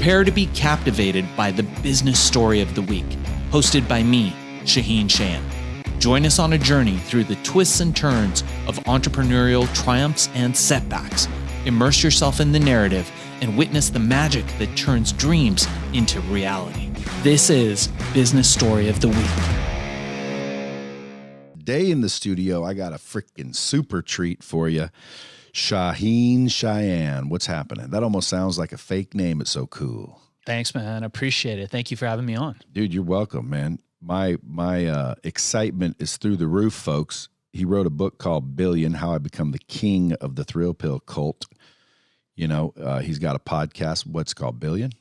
Prepare to be captivated by the business story of the week, hosted by me, Shaheen Shan. Join us on a journey through the twists and turns of entrepreneurial triumphs and setbacks. Immerse yourself in the narrative and witness the magic that turns dreams into reality. This is Business Story of the Week. Day in the studio, I got a freaking super treat for you. Shaheen Cheyenne. What's happening? That almost sounds like a fake name. It's so cool. Thanks, man. I appreciate it. Thank you for having me on. Dude, you're welcome, man. My excitement is through the roof, folks. He wrote a book called Billionaire, How I Become the King of the Thrill Pill Cult. You know, he's got a podcast. What's it called? Billionaire?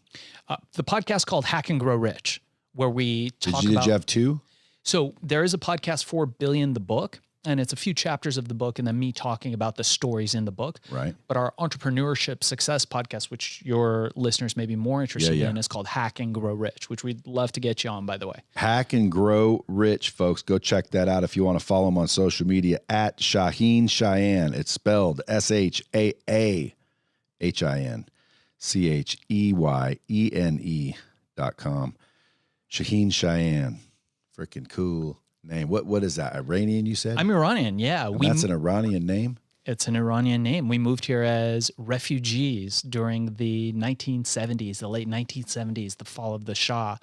The podcast called Hack and Grow Rich, where we talk Did you have two? So there is a podcast for Billion, the book, and it's a few chapters of the book and then me talking about the stories in the book. Right. But our entrepreneurship success podcast, which your listeners may be more interested in, is called Hack and Grow Rich, which we'd love to get you on, by the way. Hack and Grow Rich, folks. Go check that out if you want to follow him on social media at Shaheen Cheyenne. It's spelled ShaHahinCheyenne.com. Shaheen Cheyenne. Freaking cool name. What is that? Iranian, you said? I'm Iranian, yeah. That's an Iranian name? It's an Iranian name. We moved here as refugees during the 1970s, the late 1970s, the fall of the Shah.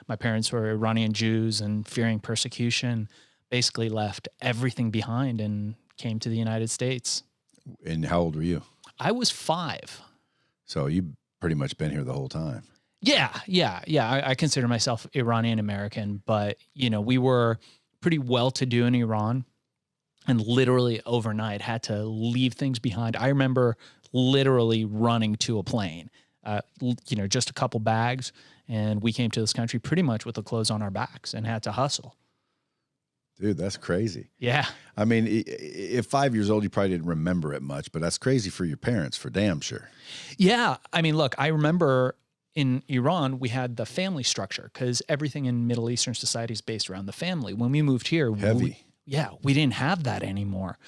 My parents were Iranian Jews and fearing persecution, basically left everything behind and came to the United States. And how old were you? I was 5. So you've pretty much been here the whole time. Yeah. I consider myself Iranian American, but we were pretty well-to-do in Iran, and literally overnight had to leave things behind. I remember literally running to a plane, just a couple bags, and we came to this country pretty much with the clothes on our backs and had to hustle. Dude, that's crazy. Yeah. I mean, if 5 years old, you probably didn't remember it much, but that's crazy for your parents, for damn sure. Yeah. I mean, look, I remember in Iran, we had the family structure because everything in Middle Eastern society is based around the family. When we moved here, we didn't have that anymore.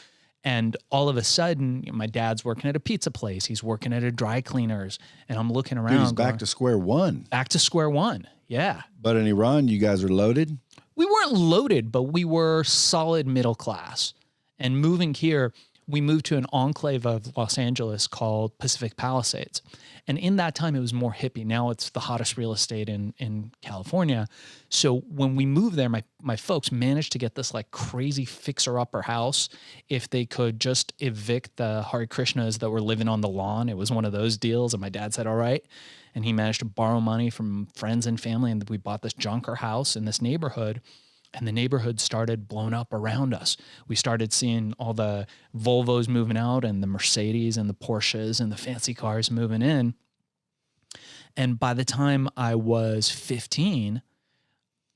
And all of a sudden, my dad's working at a pizza place. He's working at a dry cleaners. And I'm looking around. Dude, he's back to square one. Back to square one, yeah. But in Iran, you guys are loaded? We weren't loaded, but we were solid middle class. And moving here, we moved to an enclave of Los Angeles called Pacific Palisades. And in that time, it was more hippie. Now it's the hottest real estate in California. So when we moved there, my folks managed to get this like crazy fixer-upper house if they could just evict the Hare Krishnas that were living on the lawn. It was one of those deals. And my dad said, all right. And he managed to borrow money from friends and family. And we bought this junker house in this neighborhood. And the neighborhood started blowing up around us. We started seeing all the Volvos moving out and the Mercedes and the Porsches and the fancy cars moving in. And by the time I was 15,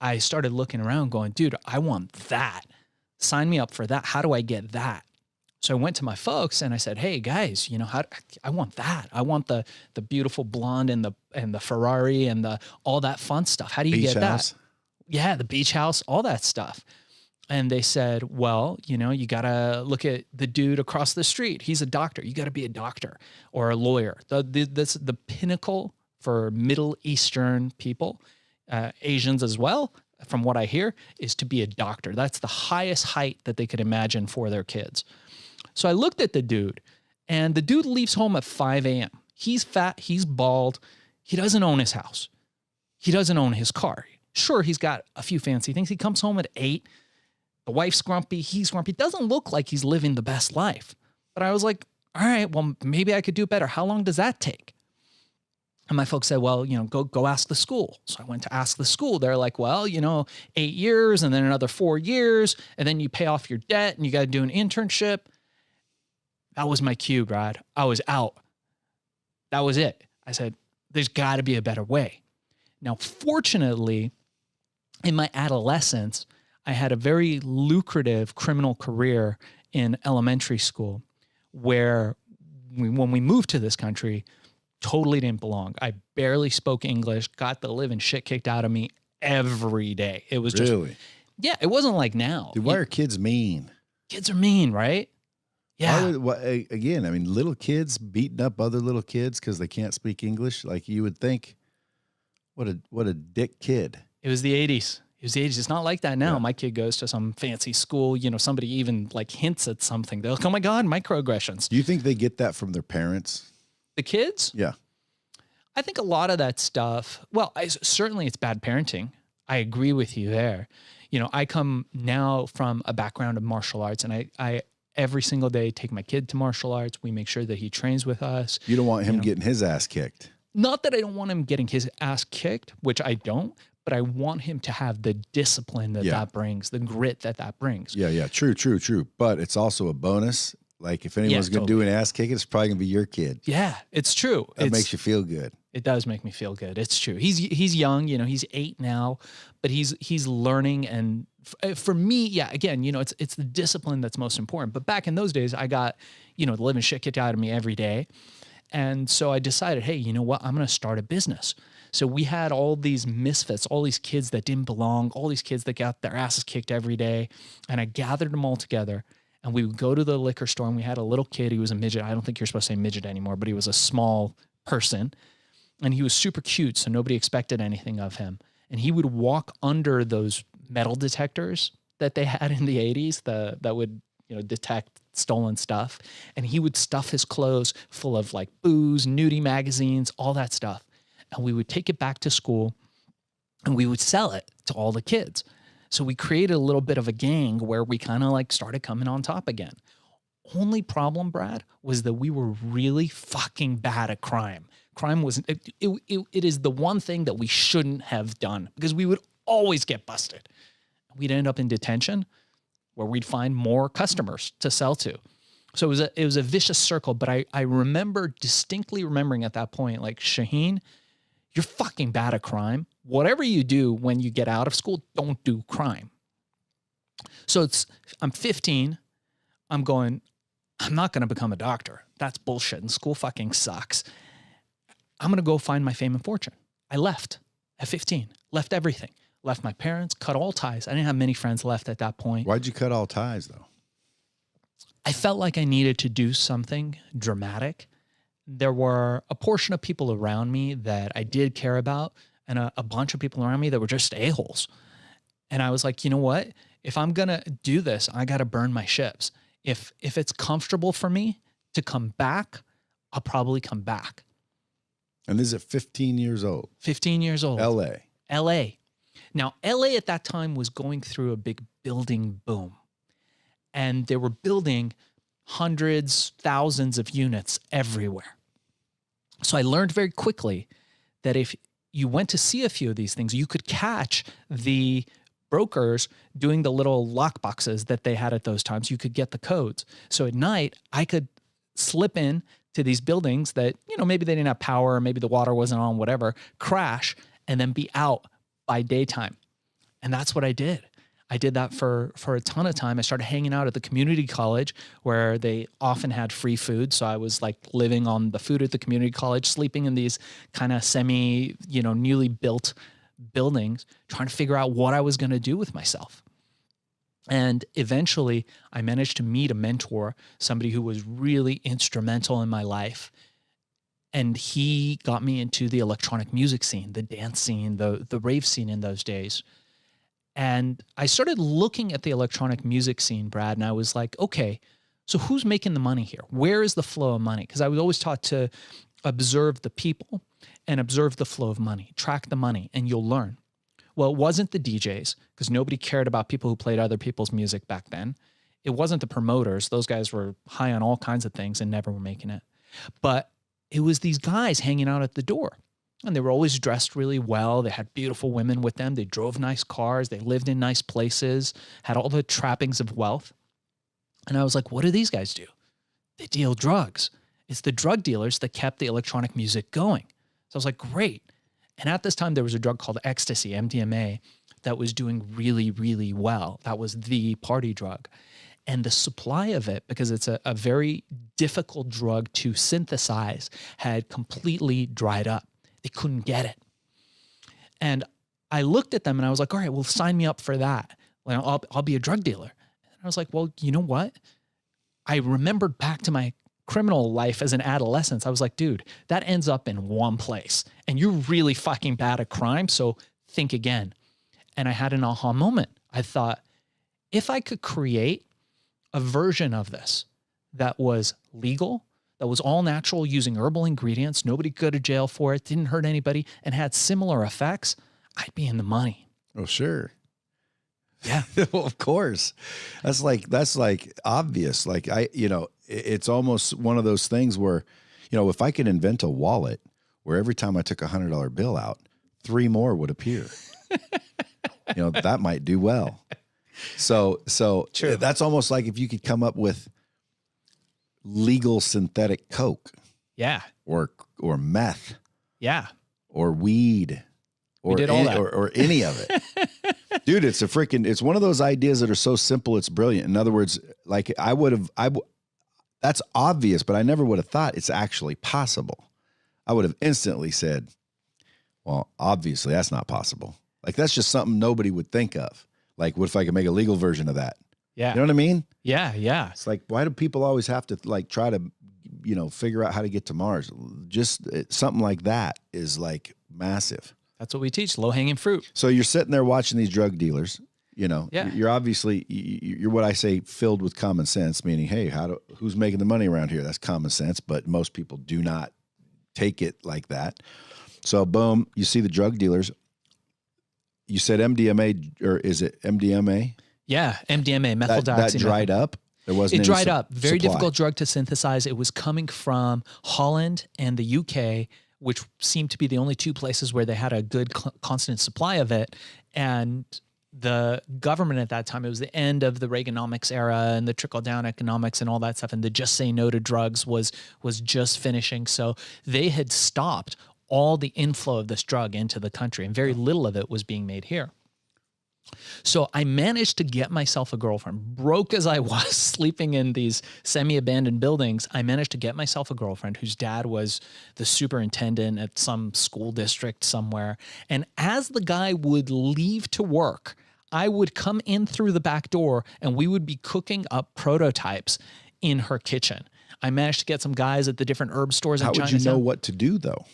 I started looking around going, dude, I want that. Sign me up for that. How do I get that? So I went to my folks and I said, hey guys, I want that. I want the beautiful blonde and the Ferrari and all that fun stuff. How do you get that? Yeah, the beach house, all that stuff. And they said, well, you got to look at the dude across the street. He's a doctor. You got to be a doctor or a lawyer. That's the pinnacle for Middle Eastern people, Asians as well, from what I hear, is to be a doctor. That's the highest height that they could imagine for their kids. So I looked at the dude, and the dude leaves home at 5 a.m. He's fat. He's bald. He doesn't own his house. He doesn't own his car. Sure, he's got a few fancy things. He comes home at 8. The wife's grumpy. He's grumpy. Doesn't look like he's living the best life. But I was like, all right, well, maybe I could do better. How long does that take? And my folks said, well, go ask the school. So I went to ask the school. They're like, well, 8 years and then another 4 years. And then you pay off your debt and you got to do an internship. That was my cue, Brad. I was out. That was it. I said, there's got to be a better way. Now, fortunately, in my adolescence, I had a very lucrative criminal career in elementary school where when we moved to this country, totally didn't belong. I barely spoke English, got the living shit kicked out of me every day. It was just, yeah, it wasn't like now. Dude, why are kids mean? Kids are mean, right? Yeah. Again, I mean, little kids beating up other little kids because they can't speak English. Like you would think What a dick kid. It was the 80s. It was the 80s. It's not like that now. Yeah. My kid goes to some fancy school, you know, somebody even like hints at something. They're like, oh my God, microaggressions. Do you think they get that from their parents? The kids? Yeah. I think a lot of that stuff, well, certainly it's bad parenting. I agree with you there. You know, I come now from a background of martial arts, and I every single day take my kid to martial arts. We make sure that he trains with us. You don't want him getting his ass kicked. Not that I don't want him getting his ass kicked, which I don't, but I want him to have the discipline that that brings, the grit that brings. Yeah. True. But it's also a bonus. Like if anyone's going to do an ass kicking, it's probably going to be your kid. Yeah, it's true. That makes you feel good. It does make me feel good. It's true. He's young, you know, he's 8 now, but he's learning. And for me, yeah, again, you know, it's the discipline that's most important. But back in those days, I got, you know, the living shit kicked out of me every day. And so I decided, hey, you know what? I'm going to start a business. So we had all these misfits, all these kids that didn't belong, all these kids that got their asses kicked every day. And I gathered them all together, and we would go to the liquor store, and we had a little kid. He was a midget. I don't think you're supposed to say midget anymore, but he was a small person, and he was super cute. So nobody expected anything of him. And he would walk under those metal detectors that they had in the 80s that would, you know, detect stolen stuff. And he would stuff his clothes full of like booze, nudie magazines, all that stuff. And we would take it back to school, and we would sell it to all the kids. So we created a little bit of a gang where we kind of like started coming on top again. Only problem, Brad, was that we were really fucking bad at crime. Crime was, it is the one thing that we shouldn't have done, because we would always get busted. We'd end up in detention where we'd find more customers to sell to. So it was a vicious circle. But I remember distinctly remembering at that point, like, Shaheen, you're fucking bad at crime. Whatever you do when you get out of school, don't do crime. So I'm 15. I'm going, I'm not going to become a doctor. That's bullshit. And school fucking sucks. I'm going to go find my fame and fortune. I left at 15, left everything, left my parents, cut all ties. I didn't have many friends left at that point. Why'd you cut all ties though? I felt like I needed to do something dramatic. There were a portion of people around me that I did care about, and a bunch of people around me that were just a-holes. And I was like, you know what? If I'm going to do this, I got to burn my ships. If it's comfortable for me to come back, I'll probably come back. And this is at 15 years old. 15 years old. LA. Now, LA at that time was going through a big building boom. And they were building hundreds, thousands of units everywhere. So I learned very quickly that if you went to see a few of these things, you could catch the brokers doing the little lock boxes that they had at those times. You could get the codes. So at night, I could slip in to these buildings that, you know, maybe they didn't have power, or maybe the water wasn't on, whatever, crash, and then be out by daytime. And that's what I did. I did that for a ton of time. I started hanging out at the community college where they often had free food. So I was like living on the food at the community college, sleeping in these kind of semi, you know, newly built buildings, trying to figure out what I was going to do with myself. And eventually I managed to meet a mentor, somebody who was really instrumental in my life. And he got me into the electronic music scene, the dance scene, the rave scene in those days. And I started looking at the electronic music scene, Brad, and I was like, okay, so who's making the money here? Where is the flow of money? Because I was always taught to observe the people and observe the flow of money, track the money, and you'll learn. Well, it wasn't the DJs, because nobody cared about people who played other people's music back then. It wasn't the promoters. Those guys were high on all kinds of things and never were making it. But it was these guys hanging out at the door. And they were always dressed really well. They had beautiful women with them. They drove nice cars. They lived in nice places, had all the trappings of wealth. And I was like, what do these guys do? They deal drugs. It's the drug dealers that kept the electronic music going. So I was like, great. And at this time, there was a drug called ecstasy, MDMA, that was doing really, really well. That was the party drug. And the supply of it, because it's a very difficult drug to synthesize, had completely dried up. They couldn't get it. And I looked at them and I was like, all right, well, sign me up for that. I'll be a drug dealer. And I was like, well, you know what? I remembered back to my criminal life as an adolescent, I was like, dude, that ends up in one place and you're really fucking bad at crime. So think again. And I had an aha moment. I thought, if I could create a version of this that was legal, that was all natural, using herbal ingredients, nobody could go to jail for it, didn't hurt anybody, and had similar effects, I'd be in the money. Oh, sure. Yeah. Well, of course. That's like obvious. Like it's almost one of those things where, if I could invent a wallet where every time I took $100 bill out, 3 more would appear, that might do well. So True. That's almost like if you could come up with legal synthetic coke. Yeah. Or meth. Yeah. Or weed. Or we did all that. Or any of it. Dude, it's one of those ideas that are so simple it's brilliant. In other words, like that's obvious, but I never would have thought it's actually possible. I would have instantly said, well, obviously that's not possible. Like that's just something nobody would think of. Like, what if I could make a legal version of that? Yeah. You know what I mean? Yeah. Yeah. It's like, why do people always have to like try to, figure out how to get to Mars? Just something like that is like massive. That's what we teach, low-hanging fruit. So you're sitting there watching these drug dealers, Yeah. You're obviously, you're what I say, filled with common sense, meaning, hey, who's making the money around here? That's common sense, but most people do not take it like that. So boom, you see the drug dealers. You said MDMA, or is it MDMA? Yeah, MDMA, methyl that dried up. There wasn't. It dried up. Very supply. difficult drug to synthesize. It was coming from Holland and the UK, which seemed to be the only 2 places where they had a good constant supply of it. And the government at that time, it was the end of the Reaganomics era and the trickle-down economics and all that stuff. And the just say no to drugs was just finishing. So they had stopped all the inflow of this drug into the country, and very little of it was being made here. So I managed to get myself a girlfriend. Broke as I was, sleeping in these semi-abandoned buildings, I managed to get myself a girlfriend whose dad was the superintendent at some school district somewhere. And as the guy would leave to work, I would come in through the back door and we would be cooking up prototypes in her kitchen. I managed to get some guys at the different herb stores in Chinatown. How would you know what to do, though?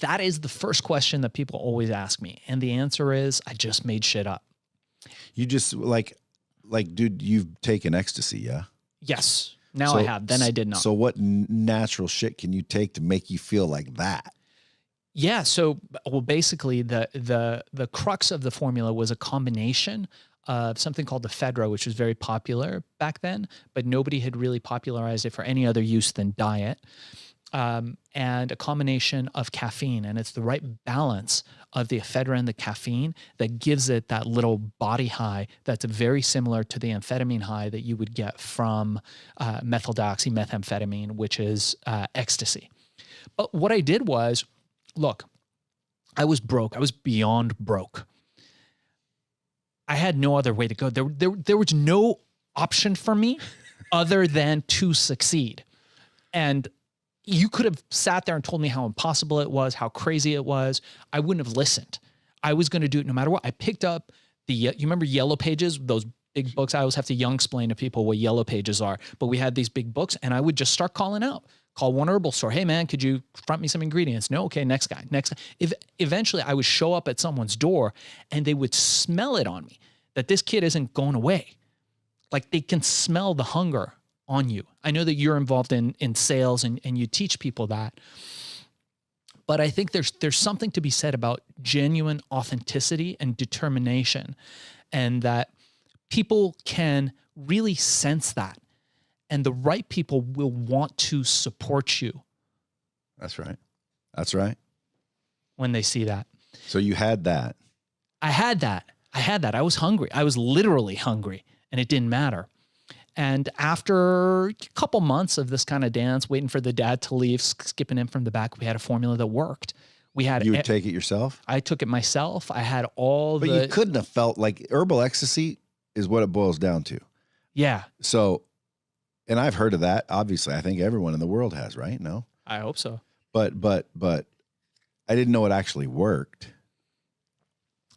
That is the first question that people always ask me. And the answer is, I just made shit up. You just like, dude, you've taken ecstasy, yeah? Yes. Now I have. Then I did not. So what natural shit can you take to make you feel like that? Yeah. So, well, basically the crux of the formula was a combination of something called the ephedra, which was very popular back then, but nobody had really popularized it for any other use than diet. And a combination of caffeine, and it's the right balance of the ephedra and the caffeine that gives it that little body high that's very similar to the amphetamine high that you would get from methyldioxymethamphetamine, which is ecstasy. But what I did was, look, I was broke. I was beyond broke. I had no other way to go. There was no option for me other than to succeed. And you could have sat there and told me how impossible it was, how crazy it was. I wouldn't have listened. I was going to do it no matter what. I picked up you remember Yellow Pages, those big books? I always have to young explain to people what Yellow Pages are, but we had these big books and I would just start calling out. Call one herbal store. Hey man, could you front me some ingredients? No. Okay. Next guy. Next. Eventually I would show up at someone's door and they would smell it on me that this kid isn't going away. Like they can smell the hunger on you. I know that you're involved in sales and you teach people that, but I think there's something to be said about genuine authenticity and determination, and that people can really sense that, and the right people will want to support you. That's right. That's right. When they see that. So you had that. I had that. I was hungry. I was literally hungry, and it didn't matter. And after a couple months of this kind of dance, waiting for the dad to leave, skipping in from the back, we had a formula that worked. You would take it yourself? I took it myself. I had But you couldn't have felt like herbal ecstasy is what it boils down to. Yeah. So, and I've heard of that. Obviously, I think everyone in the world has, right? No? I hope so. But I didn't know it actually worked.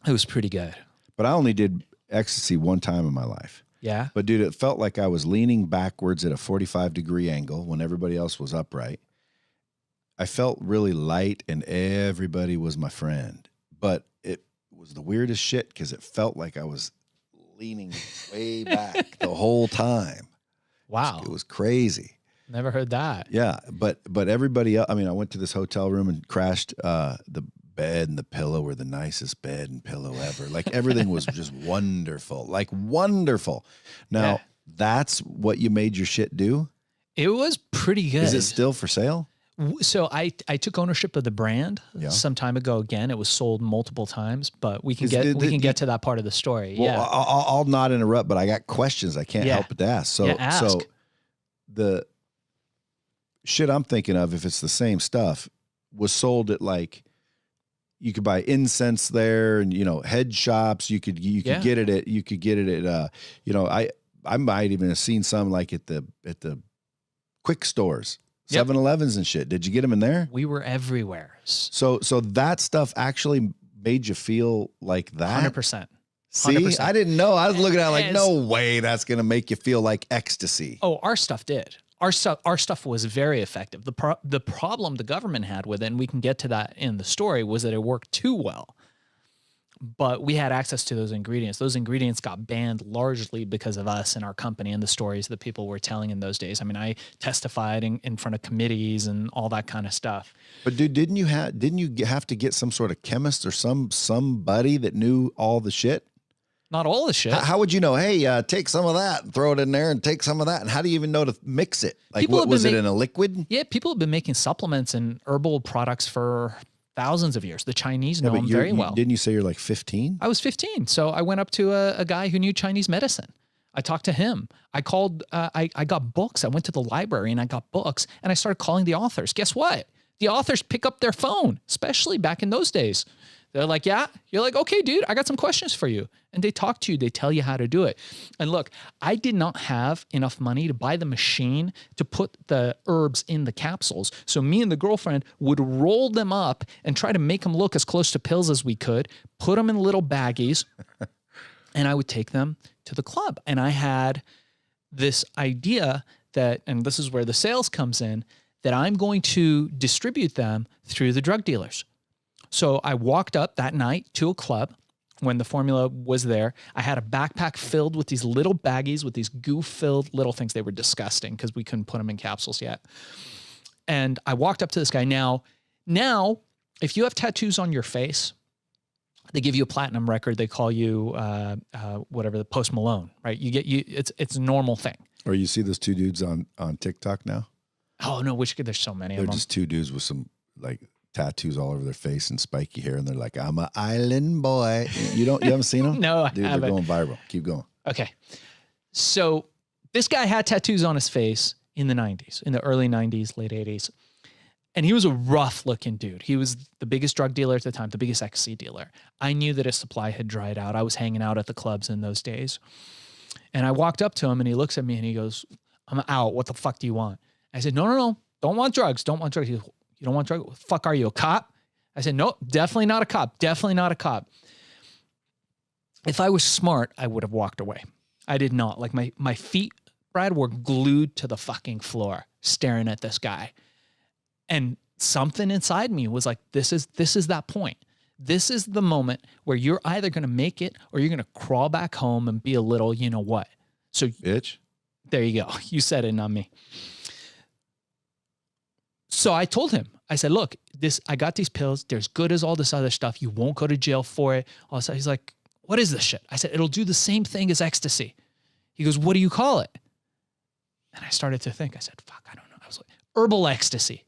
It was pretty good. But I only did ecstasy one time in my life. Yeah. But dude, it felt like I was leaning backwards at a 45-degree angle when everybody else was upright. I felt really light and everybody was my friend. But it was the weirdest shit because it felt like I was leaning way back the whole time. Wow. It was crazy. Never heard that. Yeah, but everybody else, I mean, I went to this hotel room and crashed. The bed and the pillow were the nicest bed and pillow ever. Like everything was just wonderful, like wonderful. Now, that's what you made your shit do? It was pretty good. Is it still for sale? So I took ownership of the brand some time ago. Again, it was sold multiple times, but we can get to that part of the story. Well, yeah, I'll not interrupt, but I got questions I can't help but to ask. So, ask. The shit I'm thinking of, if it's the same stuff, was sold at like, you could buy incense there, and head shops. You could get it at I might even have seen some like at the quick stores, 7-Elevens and shit. Did you get them in there? We were everywhere. So that stuff actually made you feel like that? 100%. See, 100%. I didn't know. I was looking at it like, no way that's going to make you feel like ecstasy. Oh, our stuff did. Our stuff was very effective. The problem the government had with it, and we can get to that in the story, was that it worked too well. But we had access to those ingredients. Those ingredients got banned largely because of us and our company and the stories that people were telling in those days. I mean, I testified in front of committees and all that kind of stuff. But dude, didn't you have to get some sort of chemist or somebody that knew all the shit? Not all the shit. How would you know? Hey, take some of that and throw it in there, and take some of that. And how do you even know to mix it? Like, what was it in a liquid? Yeah, people have been making supplements and herbal products for thousands of years. The Chinese know them very well. Didn't you say you're like 15? I was 15, so I went up to a guy who knew Chinese medicine. I talked to him. I called. I got books. I went to the library and I got books, and I started calling the authors. Guess what? The authors pick up their phone, especially back in those days. They're like, yeah. You're like, okay, dude, I got some questions for you. And they talk to you. They tell you how to do it. And look, I did not have enough money to buy the machine to put the herbs in the capsules. So me and the girlfriend would roll them up and try to make them look as close to pills as we could, put them in little baggies, and I would take them to the club. And I had this idea that, and this is where the sales comes in, that I'm going to distribute them through the drug dealers. So I walked up that night to a club when the formula was there. I had a backpack filled with these little baggies with these goo-filled little things. They were disgusting because we couldn't put them in capsules yet. And I walked up to this guy. Now, if you have tattoos on your face, they give you a platinum record. They call you whatever, the Post Malone, right? It's a normal thing. Or you see those two dudes on TikTok now? Oh no, there's so many of them. They're just two dudes with some like tattoos all over their face and spiky hair, and they're like, "I'm an island boy." You haven't seen them? No, dude, I haven't. They're going viral. Keep going. Okay, so this guy had tattoos on his face in the 90s, in the early 90s, late 80s, and he was a rough-looking dude. He was the biggest drug dealer at the time, the biggest ecstasy dealer. I knew that his supply had dried out. I was hanging out at the clubs in those days, and I walked up to him, and he looks at me, and he goes, "I'm out. What the fuck do you want?" I said, No. Don't want drugs. Don't want drugs. He goes, "You don't want drugs? What the fuck are you, a cop?" I said, "No, definitely not a cop. Definitely not a cop." If I was smart, I would have walked away. I did not. Like my feet, Brad, were glued to the fucking floor staring at this guy. And something inside me was like, this is that point. This is the moment where you're either going to make it or you're going to crawl back home and be a little, you know what? So bitch. There you go. You said it, not me. So I told him, I said, "Look, I got these pills. They're as good as all this other stuff. You won't go to jail for it." Also, he's like, "What is this shit?" I said, "It'll do the same thing as ecstasy." He goes, "What do you call it?" And I started to think. I said, "Fuck, I don't know." I was like, "Herbal ecstasy."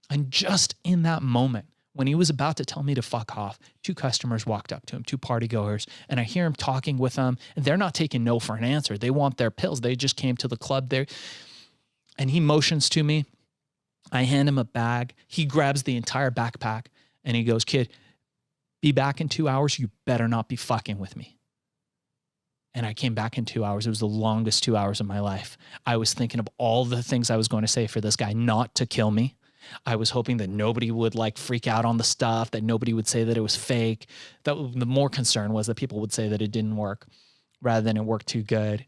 And just in that moment, when he was about to tell me to fuck off, two customers walked up to him, two party goers, and I hear him talking with them, and they're not taking no for an answer. They want their pills. They just came to the club there. And he motions to me. I hand him a bag. He grabs the entire backpack and he goes, "Kid, be back in 2 hours. You better not be fucking with me." And I came back in 2 hours. It was the longest 2 hours of my life. I was thinking of all the things I was going to say for this guy not to kill me. I was hoping that nobody would like freak out on the stuff, that nobody would say that it was fake. The more concern was that people would say that it didn't work. rather than it worked too good.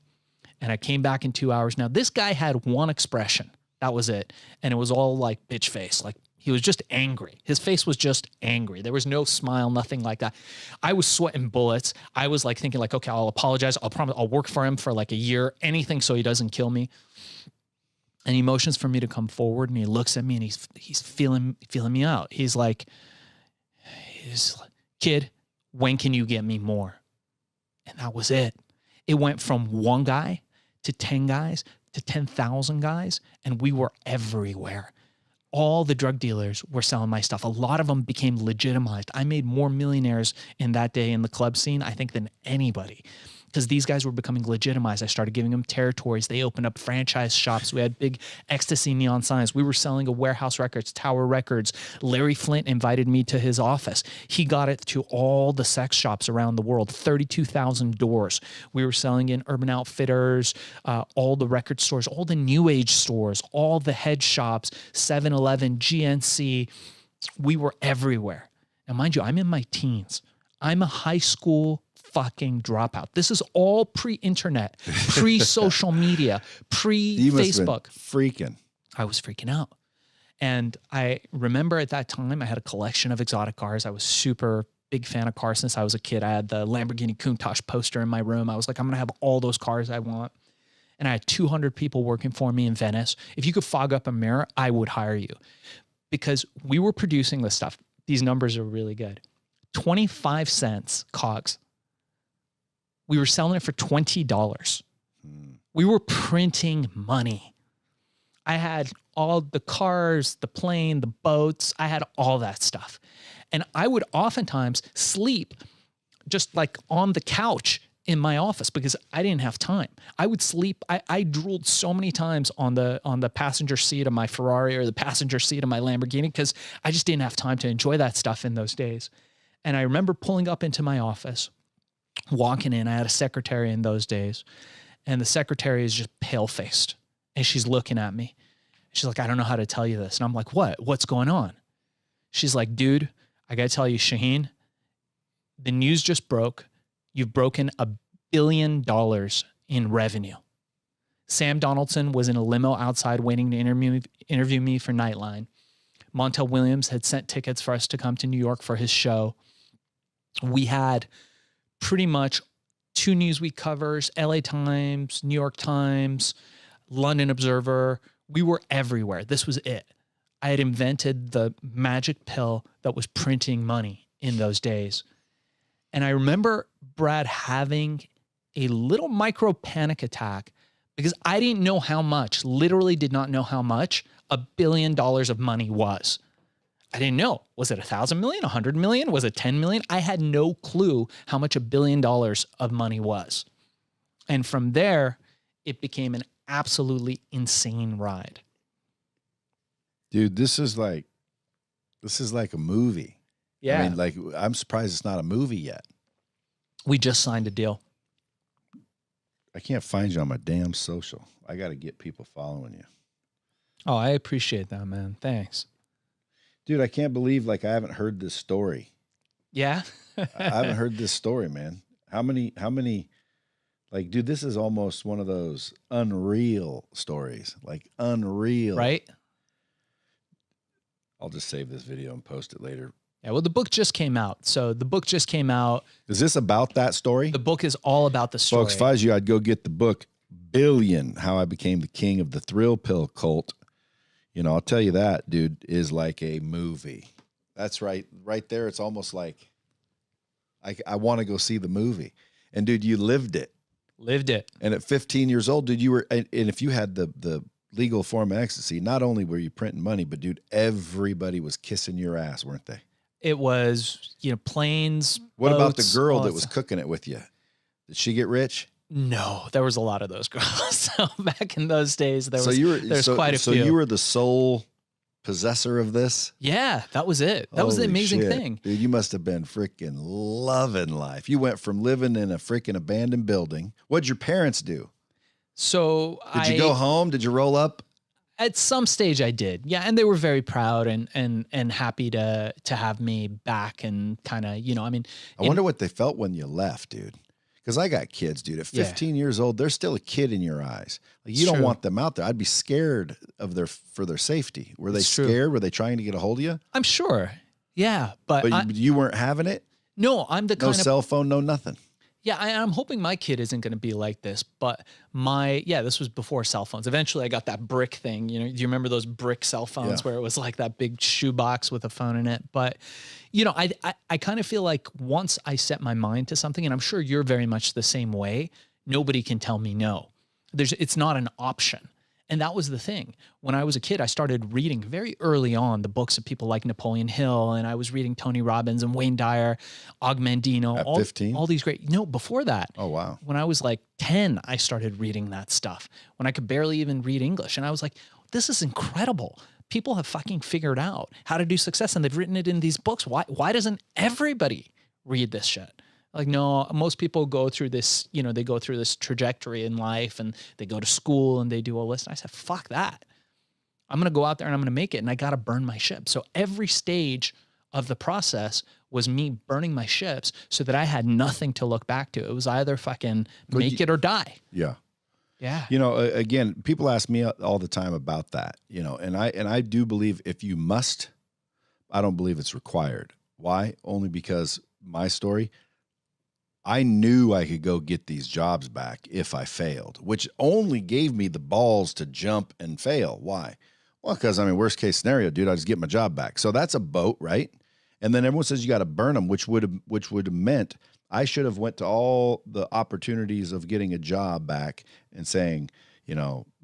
And I came back in 2 hours. Now, this guy had one expression. That was it. And it was all like bitch face. Like he was just angry. His face was just angry. There was no smile, nothing like that. I was sweating bullets. I was like thinking like, okay, I'll apologize. I'll promise I'll work for him for like a year, anything so he doesn't kill me. And he motions for me to come forward, and he looks at me and he's feeling me out. He's like, kid, when can you get me more? And that was it. It went from one guy to 10 guys to 10,000 guys, and we were everywhere. All the drug dealers were selling my stuff. A lot of them became legitimized. I made more millionaires in that day in the club scene, I think, than anybody, because these guys were becoming legitimized. I started giving them territories. They opened up franchise shops. We had big ecstasy neon signs. We were selling a Warehouse Records, Tower Records. Larry Flint invited me to his office. He got it to all the sex shops around the world, 32,000 doors. We were selling in Urban Outfitters, all the record stores, all the new age stores, all the head shops, 7-Eleven, GNC. We were everywhere. Now, mind you, I'm in my teens. I'm a high school fucking dropout. This is all pre-internet, pre-social media, pre-Facebook. Freaking. I was freaking out. And I remember at that time, I had a collection of exotic cars. I was super big fan of cars since I was a kid. I had the Lamborghini Countach poster in my room. I was like, I'm going to have all those cars I want. And I had 200 people working for me in Venice. If you could fog up a mirror, I would hire you, because we were producing this stuff. These numbers are really good. 25 cents COGS. We were selling it for $20. We were printing money. I had all the cars, the plane, the boats. I had all that stuff. And I would oftentimes sleep just like on the couch in my office because I didn't have time. I would sleep. I drooled so many times on the passenger seat of my Ferrari or the passenger seat of my Lamborghini because I just didn't have time to enjoy that stuff in those days. And I remember pulling up into my office, walking in. I had a secretary in those days, and the secretary is just pale-faced, and she's looking at me. She's like, I don't know how to tell you this. And I'm like, what? What's going on? She's like, dude, I got to tell you, Shaheen, the news just broke. You've broken $1 billion in revenue. Sam Donaldson was in a limo outside waiting to interview me for Nightline. Montel Williams had sent tickets for us to come to New York for his show. We had pretty much 2 Newsweek covers, LA Times, New York Times, London Observer. We were everywhere. This was it. I had invented the magic pill that was printing money in those days. And I remember Brad having a little micro panic attack because I didn't know how much, literally did not know how much $1 billion of money was. I didn't know. Was it 1,000 million, 100 million? Was it 10 million? I had no clue how much $1 billion of money was. And from there, it became an absolutely insane ride. Dude, this is like a movie. Yeah. I mean, like, I'm surprised it's not a movie yet. We just signed a deal. I can't find you on my damn social. I got to get people following you. Oh, I appreciate that, man. Thanks. Dude, I can't believe, like, I haven't heard this story. Yeah? I haven't heard this story, man. How many, like, dude, this is almost one of those unreal stories. Like, unreal. Right? I'll just save this video and post it later. Yeah, well, the book just came out. So the book just came out. Is this about that story? The book is all about the story. Folks, if I was you, I'd go get the book, Billion, How I Became the King of the Thrill Pill Cult. You know, I'll tell you that, dude, is like a movie. That's right there. It's almost like I want to go see the movie. And, dude, you lived it. Lived it. And at 15 years old, dude, you were, and if you had the legal form of ecstasy, not only were you printing money, but, dude, everybody was kissing your ass, weren't they? It was, planes. What boats, about the girl all that was cooking it with you? Did she get rich? No, there was a lot of those girls. So back in those days, there's quite a few. So you were the sole possessor of this? Yeah, that was it. That was the amazing thing. Dude, you must have been freaking loving life. You went from living in a freaking abandoned building. What'd your parents do? So Did you go home? Did you roll up? At some stage I did. Yeah. And they were very proud and happy to have me back and kind of, I wonder what they felt when you left, dude. Because I got kids, dude. At Yeah. 15 years old, they're still a kid in your eyes. Like, you It's don't true. want them out there. I'd be scared for their safety. Were they It's true. scared? Were they trying to get a hold of you? I'm sure. Yeah. But, But you weren't having it? no, I'm the No kind of, cell phone, no nothing. yeah, I'm hoping my kid isn't going to be like this, but this was before cell phones. Eventually I got that brick thing. Do you remember those brick cell phones Yeah. where it was like that big shoebox with a phone in it? But, I kind of feel like once I set my mind to something, and I'm sure you're very much the same way, nobody can tell me no. It's not an option. And that was the thing. When I was a kid, I started reading very early on the books of people like Napoleon Hill, and I was reading Tony Robbins and Wayne Dyer, Og Mandino, At 15? all these great, no, before that. Oh, wow. When I was like 10, I started reading that stuff when I could barely even read English. And I was like, this is incredible. People have fucking figured out how to do success, and they've written it in these books. Why doesn't everybody read this shit? Like, no, most people go through this, they go through this trajectory in life, and they go to school and they do all this. And I said, fuck that. I'm going to go out there and I'm going to make it, and I got to burn my ship. So every stage of the process was me burning my ships so that I had nothing to look back to. It was either fucking make it or die. Yeah. Yeah. Again, people ask me all the time about that, and I do believe if you must, I don't believe it's required. Why? Only because my story, I knew I could go get these jobs back if I failed, which only gave me the balls to jump and fail. Why? Well, because worst case scenario, dude, I just get my job back. So that's a boat, right? And then everyone says you got to burn them, which would have meant I should have went to all the opportunities of getting a job back and saying,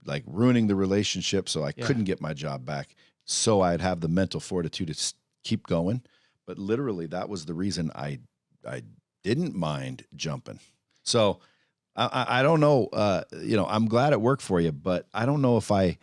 like ruining the relationship so I couldn't get my job back. So I'd have the mental fortitude to keep going. But literally that was the reason I didn't mind jumping. So I don't know, I'm glad it worked for you, but I don't know if I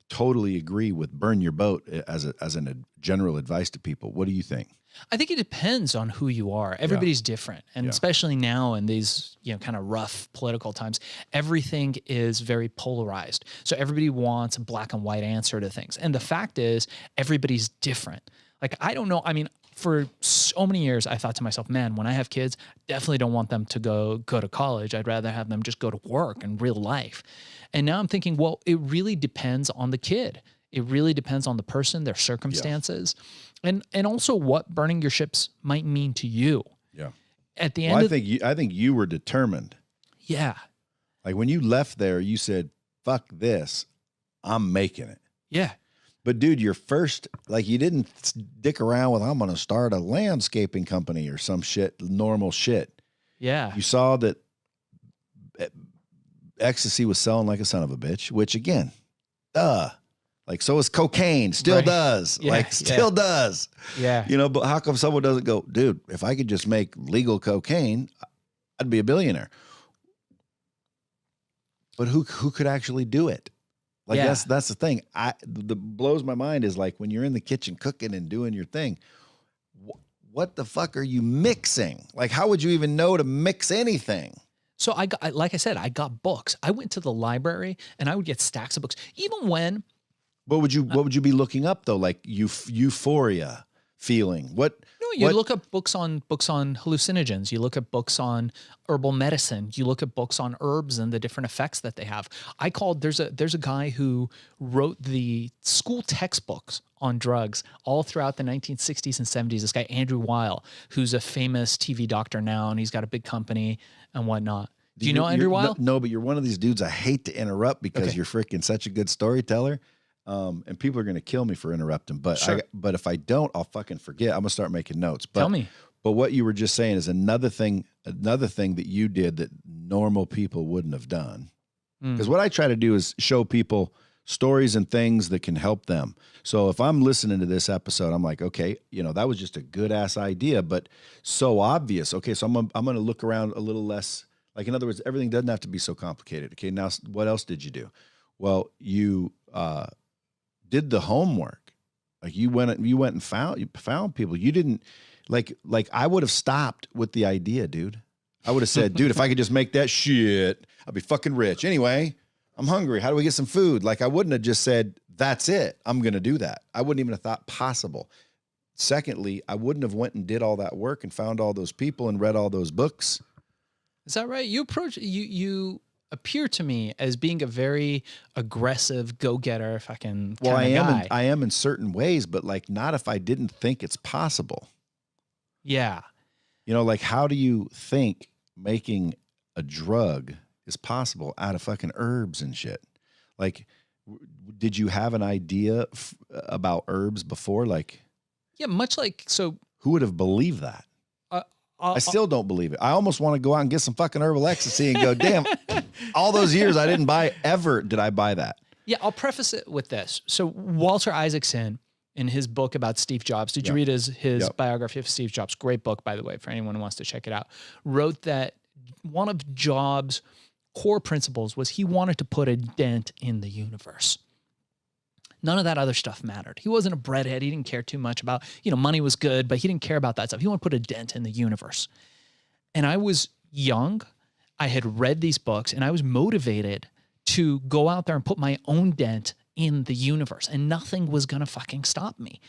totally agree with burn your boat as a general advice to people. What do you think? I think it depends on who you are. Everybody's different. And especially now in these, kind of rough political times, everything is very polarized. So everybody wants a black and white answer to things. And the fact is everybody's different. Like, I don't know. For so many years, I thought to myself, man, when I have kids, definitely don't want them to go to college. I'd rather have them just go to work in real life. And now I'm thinking, well, it really depends on the kid. It really depends on the person, their circumstances, and also what burning your ships might mean to you. Yeah. At the end, I think you were determined. Yeah. Like when you left there, you said, "Fuck this, I'm making it." Yeah. But dude, your first, like, you didn't dick around with, I'm going to start a landscaping company or some shit, normal shit. Yeah. You saw that ecstasy was selling like a son of a bitch, which again, like, so is cocaine, still does, still does. Yeah. But how come someone doesn't go, dude, if I could just make legal cocaine, I'd be a billionaire. But who could actually do it? Like, that's the thing. The blows my mind is like when you're in the kitchen cooking and doing your thing, what the fuck are you mixing? Like, how would you even know to mix anything? So like I said, I got books. I went to the library and I would get stacks of books. Even when. What would you be looking up though? Like euphoria feeling? What? No, you look up books on hallucinogens. You look at books on herbal medicine. You look at books on herbs and the different effects that they have. There's a guy who wrote the school textbooks on drugs all throughout the 1960s and 70s. This guy, Andrew Weil, who's a famous TV doctor now, and he's got a big company and whatnot. Do you know Andrew Weil? No, but you're one of these dudes I hate to interrupt because you're freaking such a good storyteller. And people are going to kill me for interrupting, but but if I don't, I'll fucking forget. I'm gonna start making notes. But, Tell me. But what you were just saying is another thing that you did that normal people wouldn't have done. Because what I try to do is show people stories and things that can help them. So if I'm listening to this episode, I'm like, okay, that was just a good ass idea, but so obvious. Okay, so I'm gonna look around a little less. Like, in other words, everything doesn't have to be so complicated. Okay, now what else did you do? Well, you did the homework. Like, you went and found people. You didn't like I would have stopped with the idea, dude. I would have said, dude, if I could just make that shit, I'd be fucking rich. Anyway, I'm hungry. How do we get some food? Like, I wouldn't have just said, that's it, I'm going to do that. I wouldn't even have thought possible. Secondly, I wouldn't have went and did all that work and found all those people and read all those books. Is that right? You appear to me as being a very aggressive go-getter fucking Well, kind of guy. I am in certain ways, but like not if I didn't think it's possible. Yeah. You know, like how do you think making a drug is possible out of fucking herbs and shit? Like, did you have an idea about herbs before? Like, Yeah, much like, so who would have believed that? I still don't believe it. I almost want to go out and get some fucking herbal ecstasy and go, damn, all those years I didn't buy, ever did I buy that. Yeah, I'll preface it with this. So Walter Isaacson, in his book about Steve Jobs, did you read his biography of Steve Jobs? Great book, by the way, for anyone who wants to check it out. Wrote that one of Jobs' core principles was he wanted to put a dent in the universe. None of that other stuff mattered. He wasn't a breadhead. He didn't care too much about, money was good, but he didn't care about that stuff. He wanted to put a dent in the universe. And I was young. I had read these books and I was motivated to go out there and put my own dent in the universe, and nothing was going to fucking stop me.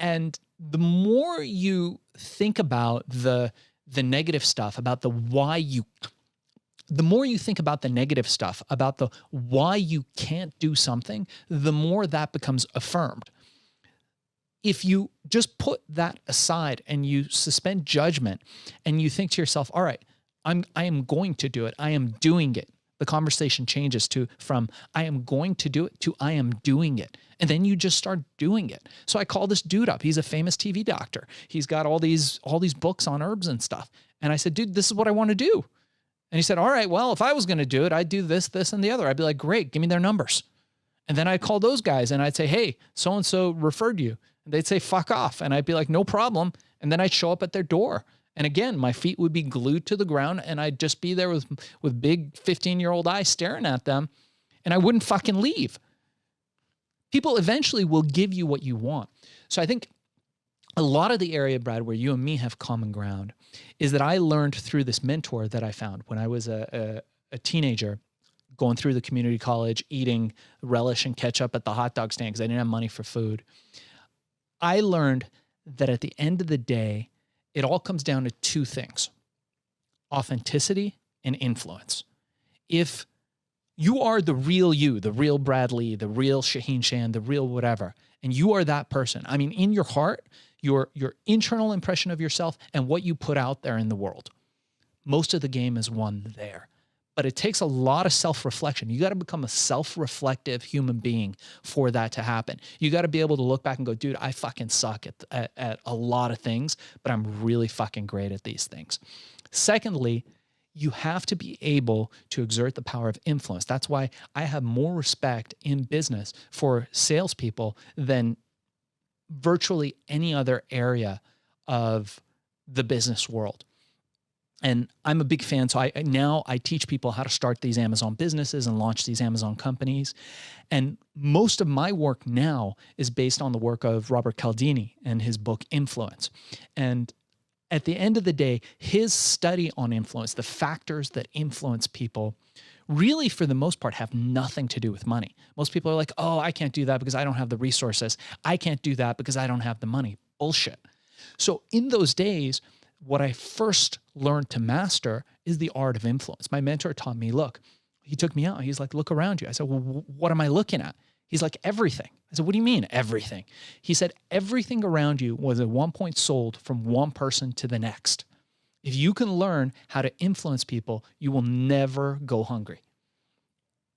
And the more you think about the negative stuff, about the more you think about the negative stuff, about the why you can't do something, the more that becomes affirmed. If you just put that aside and you suspend judgment and you think to yourself, all right, I am going to do it. I am doing it. The conversation changes from I am going to do it to I am doing it. And then you just start doing it. So I call this dude up. He's a famous TV doctor. He's got all these books on herbs and stuff. And I said, dude, this is what I want to do. And he said, all right, well, if I was going to do it, I'd do this, this, and the other. I'd be like, great, give me their numbers. And then I'd call those guys and I'd say, hey, so-and-so referred you. And they'd say, fuck off. And I'd be like, no problem. And then I'd show up at their door. And again, my feet would be glued to the ground and I'd just be there with big 15-year-old eyes staring at them. And I wouldn't fucking leave. People eventually will give you what you want. So I think a lot of the area, Brad, where you and me have common ground is that I learned through this mentor that I found when I was a teenager, going through the community college, eating relish and ketchup at the hot dog stand because I didn't have money for food. I learned that at the end of the day, it all comes down to two things: authenticity and influence. If you are the real you, the real Brad Lee, the real Shaheen Shan, the real whatever, and you are that person, I mean, in your heart, your internal impression of yourself and what you put out there in the world, most of the game is won there. But it takes a lot of self-reflection. You got to become a self-reflective human being for that to happen. You got to be able to look back and go, dude, I fucking suck at a lot of things, but I'm really fucking great at these things. Secondly, you have to be able to exert the power of influence. That's why I have more respect in business for salespeople than virtually any other area of the business world. And I'm a big fan. So I teach people how to start these Amazon businesses and launch these Amazon companies. And most of my work now is based on the work of Robert Cialdini and his book Influence. And at the end of the day, his study on influence, the factors that influence people, really for the most part have nothing to do with money. Most people are like, oh, I can't do that because I don't have the resources. I can't do that because I don't have the money. Bullshit. So in those days, what I first learned to master is the art of influence. My mentor taught me, look, he took me out. He's like, look around you. I said, well, what am I looking at? He's like, everything. I said, what do you mean everything? He said, everything around you was at one point sold from one person to the next. If you can learn how to influence people, you will never go hungry.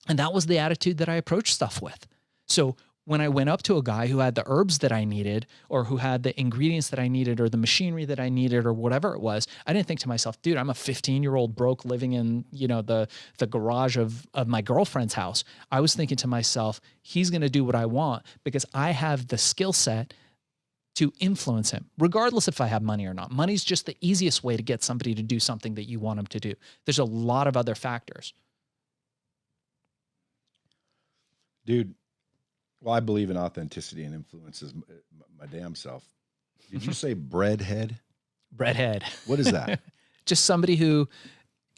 And that was the attitude that I approached stuff with. So when I went up to a guy who had the herbs that I needed or who had the ingredients that I needed or the machinery that I needed or whatever it was, I didn't think to myself, dude, I'm a 15-year-old broke living in, the garage of my girlfriend's house. I was thinking to myself, he's going to do what I want because I have the skill set to influence him, regardless if I have money or not. Money's just the easiest way to get somebody to do something that you want them to do. There's a lot of other factors. Dude. Well, I believe in authenticity and influences my damn self. Did you say breadhead? Breadhead. What is that? Just somebody who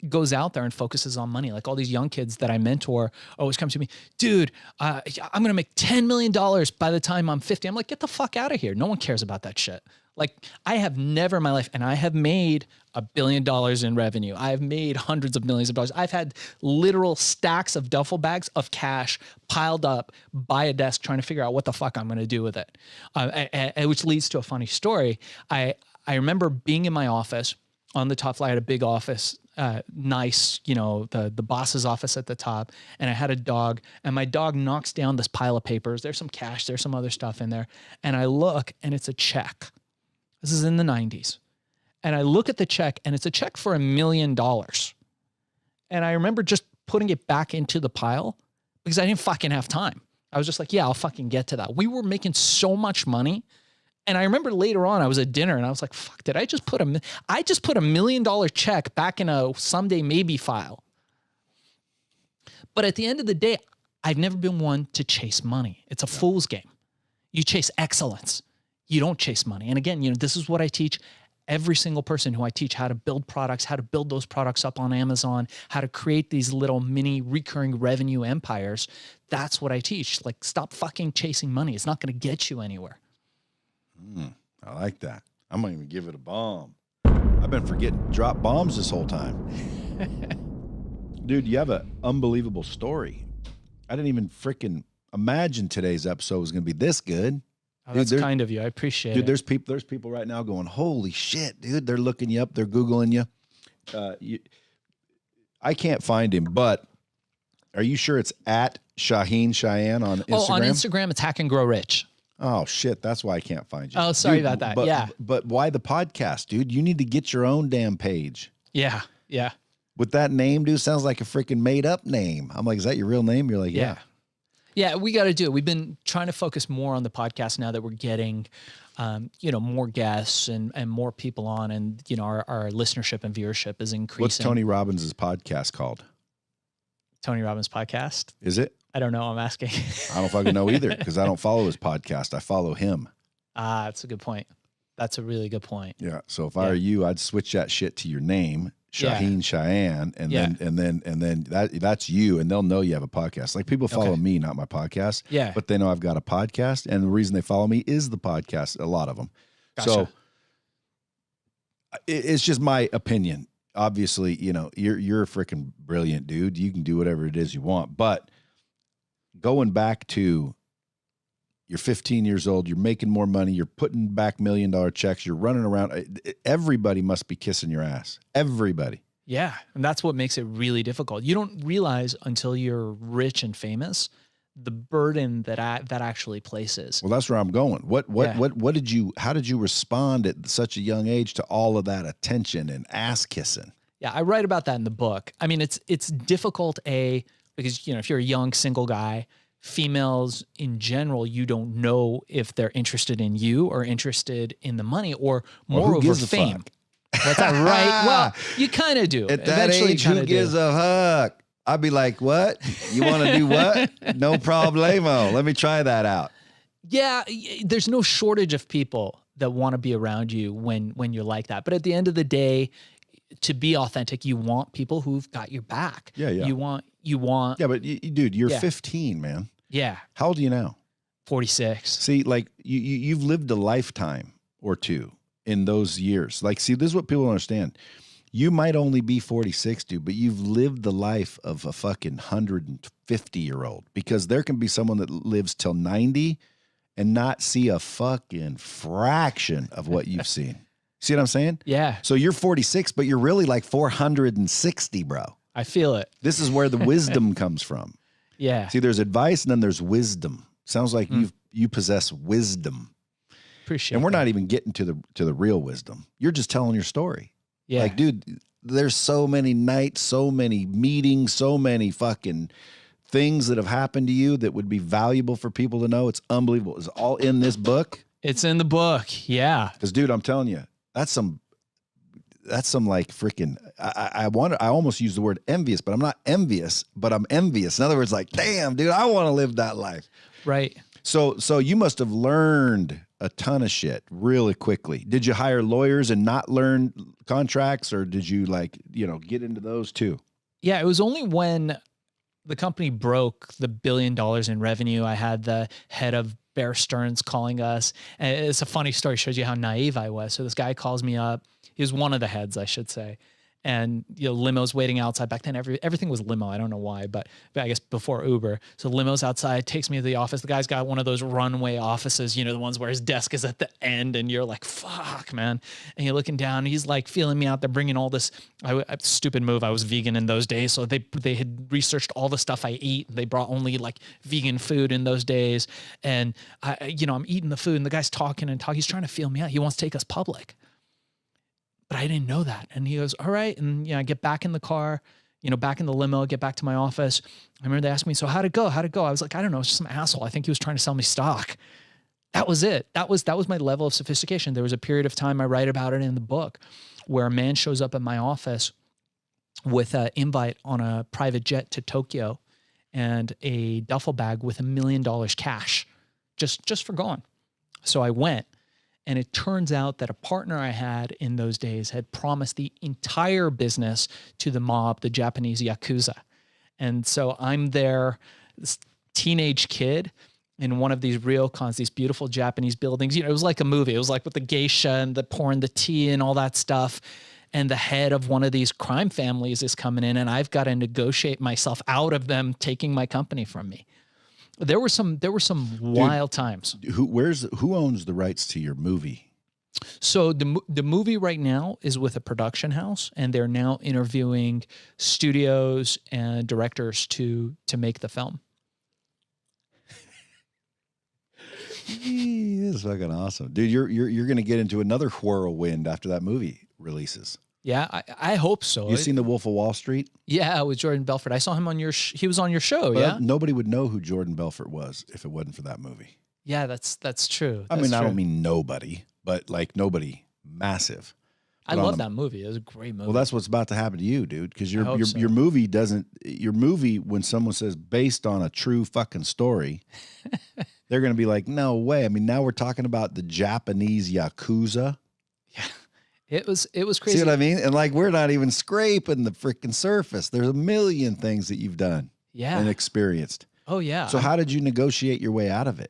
goes out there and focuses on money. Like all these young kids that I mentor always come to me, dude, I'm going to make $10 million by the time I'm 50. I'm like, get the fuck out of here. No one cares about that shit. Like I have never in my life, and I have made $1 billion in revenue. I've made hundreds of millions of dollars. I've had literal stacks of duffel bags of cash piled up by a desk trying to figure out what the fuck I'm going to do with it. Which leads to a funny story. I remember being in my office on the top floor. I had a big office, nice, you know, the boss's office at the top. And I had a dog, and my dog knocks down this pile of papers. There's some cash, there's some other stuff in there. And I look, and it's a check. This is in the 90s. And I look at the check, and it's a check for $1 million. And I remember just putting it back into the pile because I didn't fucking have time. I was just like, yeah, I'll fucking get to that. We were making so much money. And I remember later on, I was at dinner and I was like, fuck, did I just put $1 million check back in a someday maybe file. But at the end of the day, I've never been one to chase money. It's a fool's game. You chase excellence. You don't chase money. And again, you know, this is what I teach every single person who I teach how to build products, how to build those products up on Amazon, how to create these little mini recurring revenue empires. That's what I teach. Like, stop fucking chasing money. It's not going to get you anywhere. I like that. I'm going to even give it a bomb. I've been forgetting to drop bombs this whole time. Dude, you have an unbelievable story. I didn't even freaking imagine today's episode was going to be this good. Oh, that's kind of you. I appreciate it. Dude, there's people right now going, holy shit, dude. They're looking you up. They're Googling you. I can't find him, but are you sure it's at Shaheen Cheyenne on Instagram? Oh, on Instagram, it's Hack and Grow Rich. Oh, shit. That's why I can't find you. Oh, sorry about that. Yeah. But why the podcast, dude? You need to get your own damn page. Yeah. Yeah. With that name, dude, sounds like a freaking made up name. I'm like, is that your real name? You're like, yeah. Yeah, we got to do it. We've been trying to focus more on the podcast now that we're getting, you know, more guests and more people on, and you know, our listenership and viewership is increasing. What's Tony Robbins' podcast called? Tony Robbins podcast? Is it? I don't know. I'm asking. I don't fucking know either because I don't follow his podcast. I follow him. Ah, that's a good point. That's a really good point. Yeah. So if I were you, I'd switch that shit to your name, Shaheen Cheyenne, and then that's you, and they'll know you have a podcast. Like, people follow me, not my podcast. Yeah. But they know I've got a podcast, and the reason they follow me is the podcast. A lot of them. Gotcha. So it's just my opinion. Obviously, you know, you're a freaking brilliant dude. You can do whatever it is you want. But going back to, you're 15 years old, you're making more money, you're putting back $1 million checks, you're running around. Everybody must be kissing your ass. Everybody. Yeah. And that's what makes it really difficult. You don't realize until you're rich and famous the burden that actually places. Well, that's where I'm going. How did you respond at such a young age to all of that attention and ass kissing? Yeah, I write about that in the book. I mean, it's difficult, because, you know, if you're a young single guy, females in general, you don't know if they're interested in you or interested in the money or moreover fame. That's not right. Well, you kind of do. At that age, who gives a fuck? I'd be like, what? You want to do what? No problemo. Let me try that out. Yeah, there's no shortage of people that want to be around you when you're like that. But at the end of the day, to be authentic, you want people who've got your back. Yeah, yeah. You want. Yeah, but dude, you're 15, man. Yeah. How old are you now? 46. See, like you've lived a lifetime or two in those years. Like, see, this is what people don't understand. You might only be 46, dude, but you've lived the life of a fucking 150-year-old, because there can be someone that lives till 90 and not see a fucking fraction of what you've seen. See what I'm saying? Yeah. So you're 46, but you're really like 460, bro. I feel it. This is where the wisdom comes from. Yeah. See, there's advice and then there's wisdom. Sounds like you possess wisdom. Appreciate And we're that. not even getting to the real wisdom. You're just telling your story. Yeah. Like, dude, there's so many nights, so many meetings, so many fucking things that have happened to you that would be valuable for people to know. It's unbelievable. It's all in this book. It's in the book. Yeah. Because, dude, I'm telling you, that's some like freaking, I almost use the word envious, but I'm not envious, but I'm envious. In other words, like, damn, dude, I want to live that life. Right. So you must have learned a ton of shit really quickly. Did you hire lawyers and not learn contracts, or did you get into those too? Yeah. It was only when the company broke the $1 billion in revenue, I had the head of Bear Stearns calling us. And it's a funny story, shows you how naive I was. So this guy calls me up. He was one of the heads, I should say. And limos waiting outside. Back then, everything was limo. I don't know why, but I guess before Uber. So limos outside, takes me to the office. The guy's got one of those runway offices, the ones where his desk is at the end, and you're like, fuck, man. And you're looking down, and he's like feeling me out. They're bringing all this. Stupid move. I was vegan in those days, so they had researched all the stuff I eat. They brought only like vegan food in those days, and I'm eating the food, and the guy's talking and talking. He's trying to feel me out. He wants to take us public. But I didn't know that. And he goes, all right. And I get back in the car, back in the limo, get back to my office. I remember they asked me, so how'd it go? How'd it go? I was like, I don't know. It's just some asshole. I think he was trying to sell me stock. That was it. That was my level of sophistication. There was a period of time, I write about it in the book, where a man shows up at my office with an invite on a private jet to Tokyo and a duffel bag with $1 million cash just for going. So I went. And it turns out that a partner I had in those days had promised the entire business to the mob, the Japanese Yakuza. And so I'm there, this teenage kid in one of these ryokans, these beautiful Japanese buildings. It was like a movie. It was like with the geisha and the pouring the tea and all that stuff. And the head of one of these crime families is coming in, and I've got to negotiate myself out of them taking my company from me. There were some wild times. Who owns the rights to your movie? So the movie right now is with a production house, and they're now interviewing studios and directors to make the film. This is fucking awesome, dude. You're gonna get into another whirlwind after that movie releases. Yeah, I hope so. You seen The Wolf of Wall Street? Yeah, with Jordan Belfort. I saw him on he was on your show. Well, yeah. Nobody would know who Jordan Belfort was if it wasn't for that movie. Yeah, that's true. I don't mean nobody, but like nobody massive. I love that movie. It was a great movie. Well, that's what's about to happen to you, dude. Because your movie, when someone says based on a true fucking story, they're gonna be like, no way. I mean, now we're talking about the Japanese Yakuza. Yeah. It was crazy. See what I mean? And like, we're not even scraping the freaking surface. There's a million things that you've done and experienced. Oh yeah. So how did you negotiate your way out of it?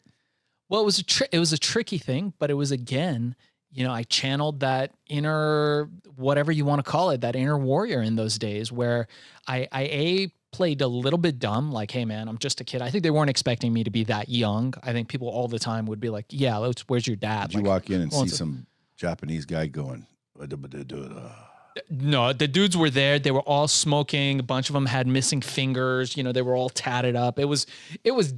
Well, it was a tricky thing, but it was, again, I channeled that inner, whatever you want to call it, that inner warrior in those days where I played a little bit dumb, like, hey man, I'm just a kid. I think they weren't expecting me to be that young. I think people all the time would be like, yeah, where's your dad? Did you walk in and see some Japanese guy going, no, the dudes were there. They were all smoking. A bunch of them had missing fingers. They were all tatted up. It was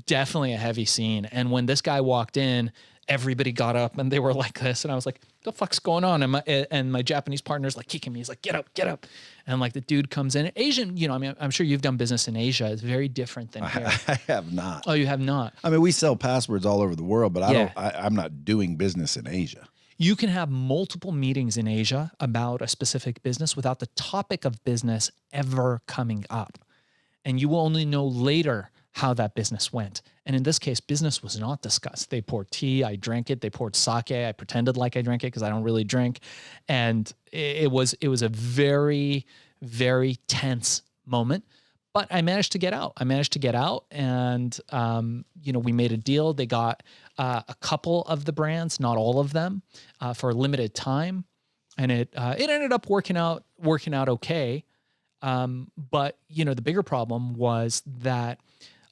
definitely a heavy scene. And when this guy walked in, everybody got up and they were like this. And I was like, the fuck's going on? And my Japanese partner's like kicking me. He's like, get up. And like the dude comes in. Asian, I'm sure you've done business in Asia. It's very different than here. I have not. Oh, you have not? I mean, we sell passwords all over the world, but I'm not doing business in Asia. You can have multiple meetings in Asia about a specific business without the topic of business ever coming up. And you will only know later how that business went. And in this case, business was not discussed. They poured tea, I drank it. They poured sake, I pretended like I drank it because I don't really drink. And it was a very, very tense moment. But I managed to get out. And, we made a deal. They got a couple of the brands, not all of them, for a limited time. And it ended up working out okay. But, the bigger problem was that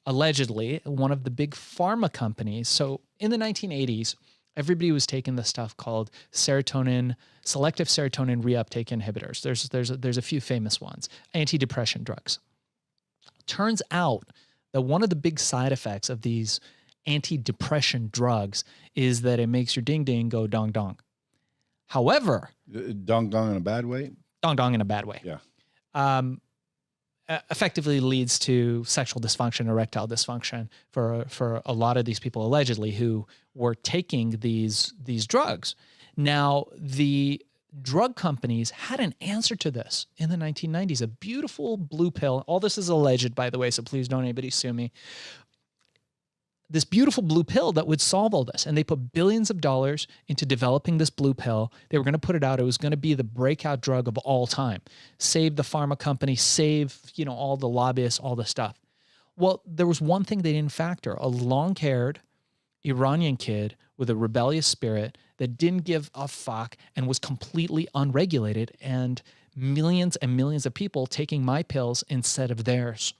allegedly one of the big pharma companies, so in the 1980s, everybody was taking the stuff called selective serotonin reuptake inhibitors. There's a few famous ones, antidepressant drugs. Turns out that one of the big side effects of these antidepressant drugs is that it makes your ding ding go dong dong. However, dong dong in a bad way? Dong dong in a bad way. Yeah. Effectively leads to sexual dysfunction, erectile dysfunction for a lot of these people allegedly who were taking these drugs. Now, the drug companies had an answer to this in the 1990s, a beautiful blue pill. All this is alleged, by the way, so please don't anybody sue me. This beautiful blue pill that would solve all this. And they put billions of dollars into developing this blue pill. They were going to put it out. It was going to be the breakout drug of all time. Save the pharma company, save, all the lobbyists, all the stuff. Well, there was one thing they didn't factor. A long-haired, Iranian kid with a rebellious spirit that didn't give a fuck and was completely unregulated, and millions of people taking my pills instead of theirs.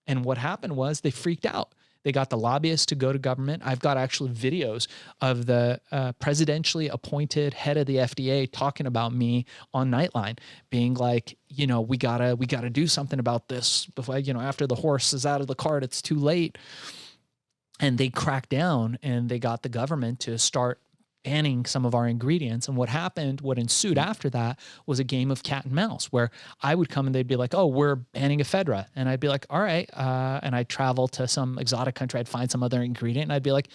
And what happened was they freaked out. They got the lobbyists to go to government. I've got actually videos of the presidentially appointed head of the FDA talking about me on Nightline, being like, you know, we gotta do something about this before, you know, after the horse is out of the cart, it's too late. And they cracked down and they got the government to start banning some of our ingredients. And what ensued after that was a game of cat and mouse, where I would come and they'd be like, oh, we're banning ephedra. And I'd be like, all right. And I'd travel to some exotic country. I'd find some other ingredient. And I'd be like,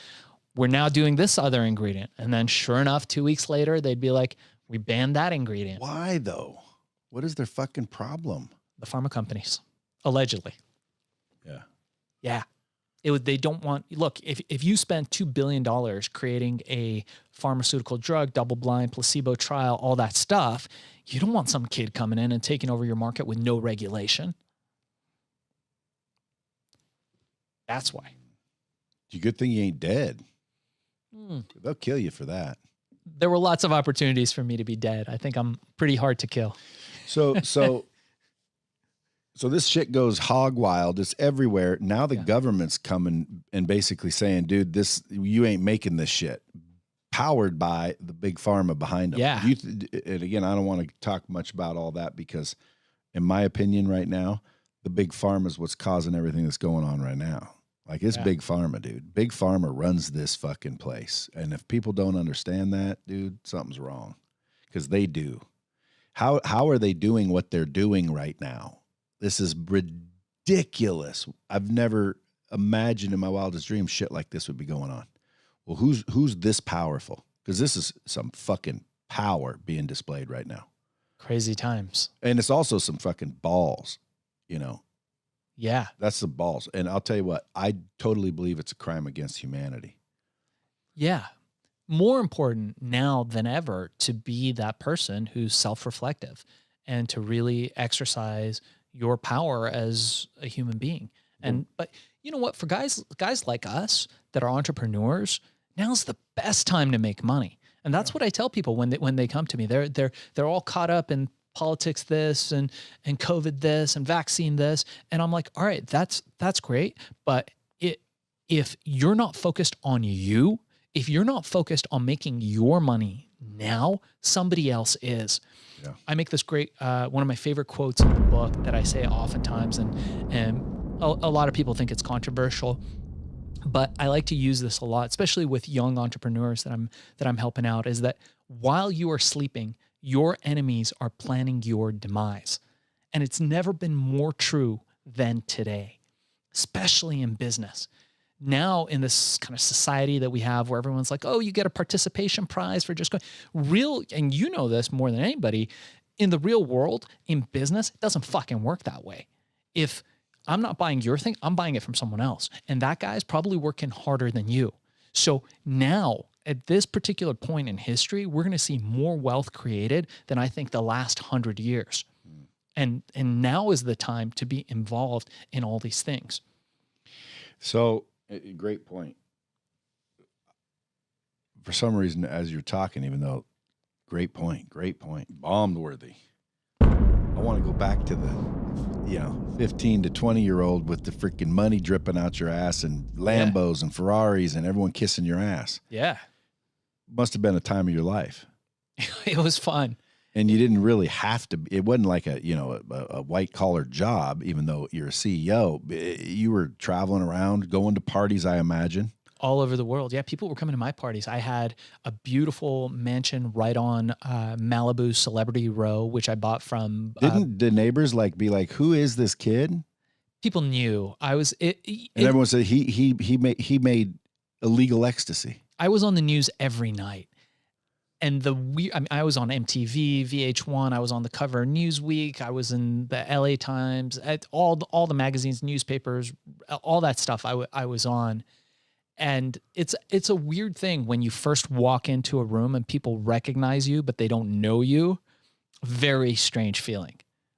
we're now doing this other ingredient. And then sure enough, 2 weeks later, they'd be like, we banned that ingredient. Why though? What is their fucking problem? The pharma companies, allegedly. Yeah. Yeah. They don't want, look, if you spend $2 billion creating a pharmaceutical drug, double-blind, placebo trial, all that stuff, you don't want some kid coming in and taking over your market with no regulation. That's why. You good thing you ain't dead. They'll kill you for that. There were lots of opportunities for me to be dead. I think I'm pretty hard to kill. So this shit goes hog wild. It's everywhere. Now the government's coming and basically saying, dude, you ain't making this shit. Powered by the big pharma behind them. Yeah. And again, I don't want to talk much about all that because in my opinion right now, the big pharma is what's causing everything that's going on right now. Like it's big pharma, dude. Big pharma runs this fucking place. And if people don't understand that, dude, something's wrong. Because they do. How are they doing what they're doing right now? This is ridiculous. I've never imagined in my wildest dreams shit like this would be going on. Well, who's this powerful? Because this is some fucking power being displayed right now. Crazy times. And it's also some fucking balls, you know. Yeah. That's the balls. And I'll tell you what, I totally believe it's a crime against humanity. Yeah. More important now than ever to be that person who's self-reflective and to really exercise your power as a human being. And but you know what, for guys like us that are entrepreneurs, now's the best time to make money. And that's what I tell people when they come to me. They're all caught up in politics this and COVID this and vaccine this. And I'm like, all right, that's great. But if you're not focused on you, if you're not focused on making your money now, somebody else is. Yeah. I make this great, one of my favorite quotes in the book that I say oftentimes, and a lot of people think it's controversial, but I like to use this a lot, especially with young entrepreneurs that I'm helping out, is that while you are sleeping, your enemies are planning your demise. And it's never been more true than today, especially in business. Now in this kind of society that we have where everyone's like, oh, you get a participation prize for just going and you know this more than anybody, in the real world, in business, it doesn't fucking work that way. If I'm not buying your thing, I'm buying it from someone else. And that guy's probably working harder than you. So now at this particular point in history, we're going to see more wealth created than I think the last 100 years. And now is the time to be involved in all these things. So, great point. For some reason, as you're talking, even though great point, bombed worthy. I want to go back to the, 15 to 20-year-old with the freaking money dripping out your ass and Lambos and Ferraris and everyone kissing your ass. Yeah. Must have been a time of your life. It was fun. And you didn't really have to, it wasn't like a white collar job, even though you're a CEO. You were traveling around, going to parties, I imagine. All over the world. Yeah, people were coming to my parties. I had a beautiful mansion right on Malibu Celebrity Row, which I bought from. Didn't the neighbors be like, who is this kid? People knew I was. And everyone said he made illegal ecstasy. I was on the news every night. And I was on MTV, VH1. I was on the cover of Newsweek. I was in the LA Times, all the magazines, newspapers, all that stuff. I was on, and it's a weird thing when you first walk into a room and people recognize you, but they don't know you. Very strange feeling.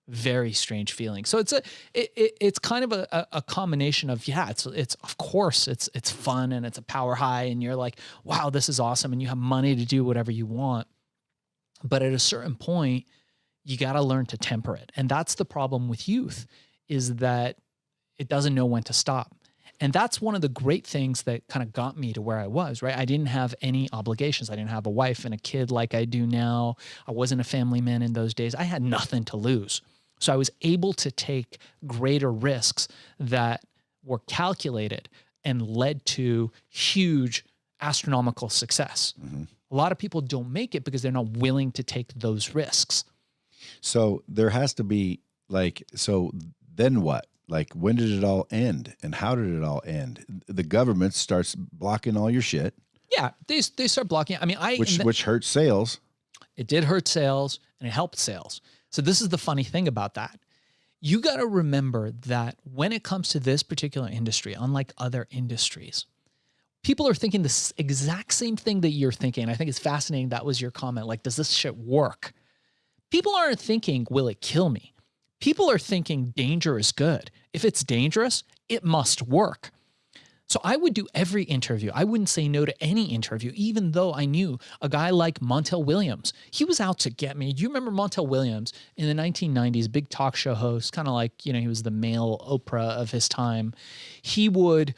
very strange feeling. So it's kind of a combination of, yeah, it's of course it's fun and it's a power high and you're like, wow, this is awesome. And you have money to do whatever you want. But at a certain point, you got to learn to temper it. And that's the problem with youth, is that it doesn't know when to stop. And that's one of the great things that kind of got me to where I was, right? I didn't have any obligations. I didn't have a wife and a kid like I do now. I wasn't a family man in those days. I had nothing to lose. So I was able to take greater risks that were calculated and led to huge astronomical success. Mm-hmm. A lot of people don't make it because they're not willing to take those risks. So there has to be so then what? Like, when did it all end and how did it all end? The government starts blocking all your shit. Yeah, they start blocking. I mean, which hurts sales. It did hurt sales and it helped sales. So this is the funny thing about that. You got to remember that when it comes to this particular industry, unlike other industries, people are thinking the exact same thing that you're thinking. I think it's fascinating. That was your comment. Like, does this shit work? People aren't thinking, will it kill me? People are thinking danger is good. If it's dangerous, it must work. So I would do every interview. I wouldn't say no to any interview, even though I knew a guy like Montel Williams. He was out to get me. Do you remember Montel Williams in the 1990s, big talk show host, kind of like, he was the male Oprah of his time. He would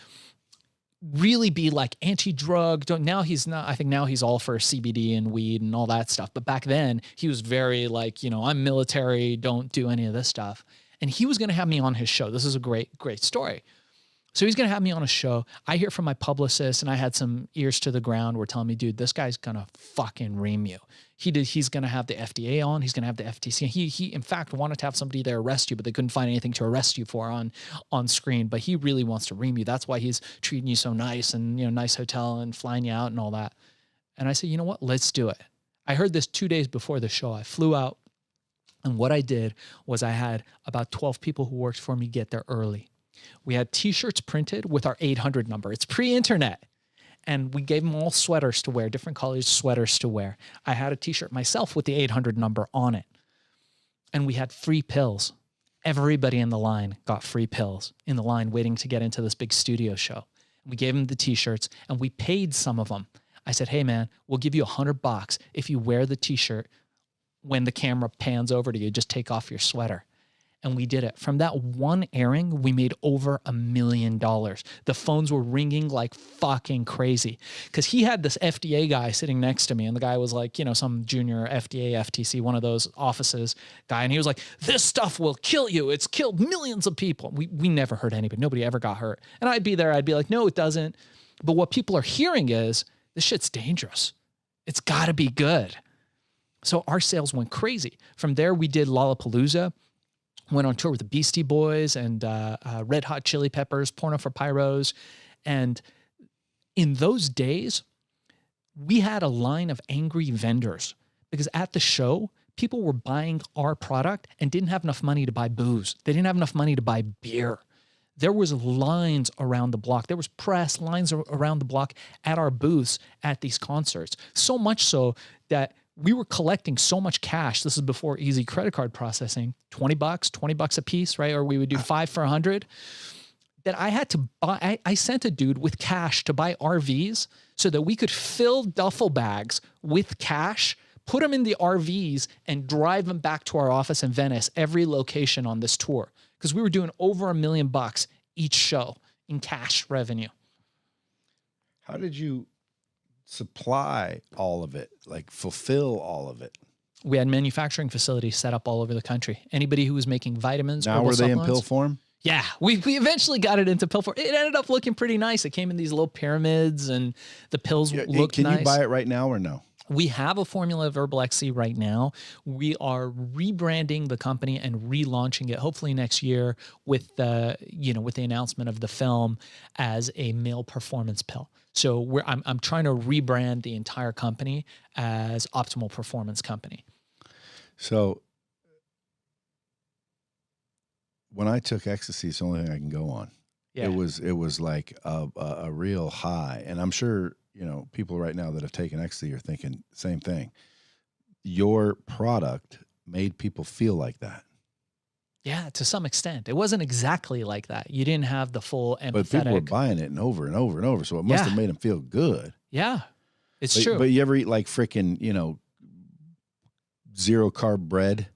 really be like anti-drug. Now he's not. I think now he's all for CBD and weed and all that stuff. But back then he was very like, I'm military, don't do any of this stuff. And he was going to have me on his show. This is a great, great story. So he's going to have me on a show. I hear from my publicist, and I had some ears to the ground were telling me, dude, this guy's going to fucking ream you. He's going to have the FDA on. He's going to have the FTC. He in fact wanted to have somebody there arrest you, but they couldn't find anything to arrest you for on screen. But he really wants to ream you. That's why he's treating you so nice and, nice hotel and flying you out and all that. And I said, you know what? Let's do it. I heard this 2 days before the show. I flew out, and what I did was I had about 12 people who worked for me get there early. We had T-shirts printed with our 800 number. It's pre-internet. And we gave them all sweaters to wear, different colors sweaters to wear. I had a T-shirt myself with the 800 number on it. And we had free pills. Everybody in the line got free pills in the line waiting to get into this big studio show. We gave them the T-shirts and we paid some of them. I said, hey man, we'll give you $100 if you wear the T-shirt when the camera pans over to you, just take off your sweater. And we did it. From that one airing, we made over $1 million. The phones were ringing like fucking crazy because he had this FDA guy sitting next to me. And the guy was like, some junior FDA, FTC, one of those offices guy. And he was like, this stuff will kill you. It's killed millions of people. We never hurt anybody. Nobody ever got hurt. And I'd be there. I'd be like, no, it doesn't. But what people are hearing is this shit's dangerous. It's got to be good. So our sales went crazy. From there, we did Lollapalooza. Went on tour with the Beastie Boys and Red Hot Chili Peppers, Porno for Pyros. And in those days, we had a line of angry vendors because at the show, people were buying our product and didn't have enough money to buy booze. They didn't have enough money to buy beer. There was lines around the block. There was press lines around the block at our booths at these concerts. So much so that we were collecting so much cash. This is before easy credit card processing, $20 a piece, right? Or we would do 5 for 100 that I had to buy. I sent a dude with cash to buy RVs so that we could fill duffel bags with cash, put them in the RVs and drive them back to our office in Venice, every location on this tour. Because we were doing over $1 million each show in cash revenue. How did you supply all of it, like fulfill all of it? We had manufacturing facilities set up all over the country. Anybody who was making vitamins. Now were they in pill form? Yeah, we eventually got it into pill form. It ended up looking pretty nice. It came in these little pyramids and the pills looked nice. Can you buy it right now or no? We have a formula of Herbal XC right now. We are rebranding the company and relaunching it hopefully next year with the announcement of the film as a male performance pill. So I'm trying to rebrand the entire company as Optimal Performance Company. So when I took ecstasy, it's the only thing I can go on. Yeah. It was like a real high, and I'm sure people right now that have taken ecstasy are thinking same thing. Your product made people feel like that. Yeah, to some extent. It wasn't exactly like that. You didn't have the full But people were empathetic. buying it and over and over and over. So it must have Yeah. made them feel good. Yeah. It's But, true. but you ever eat like freaking, zero carb bread?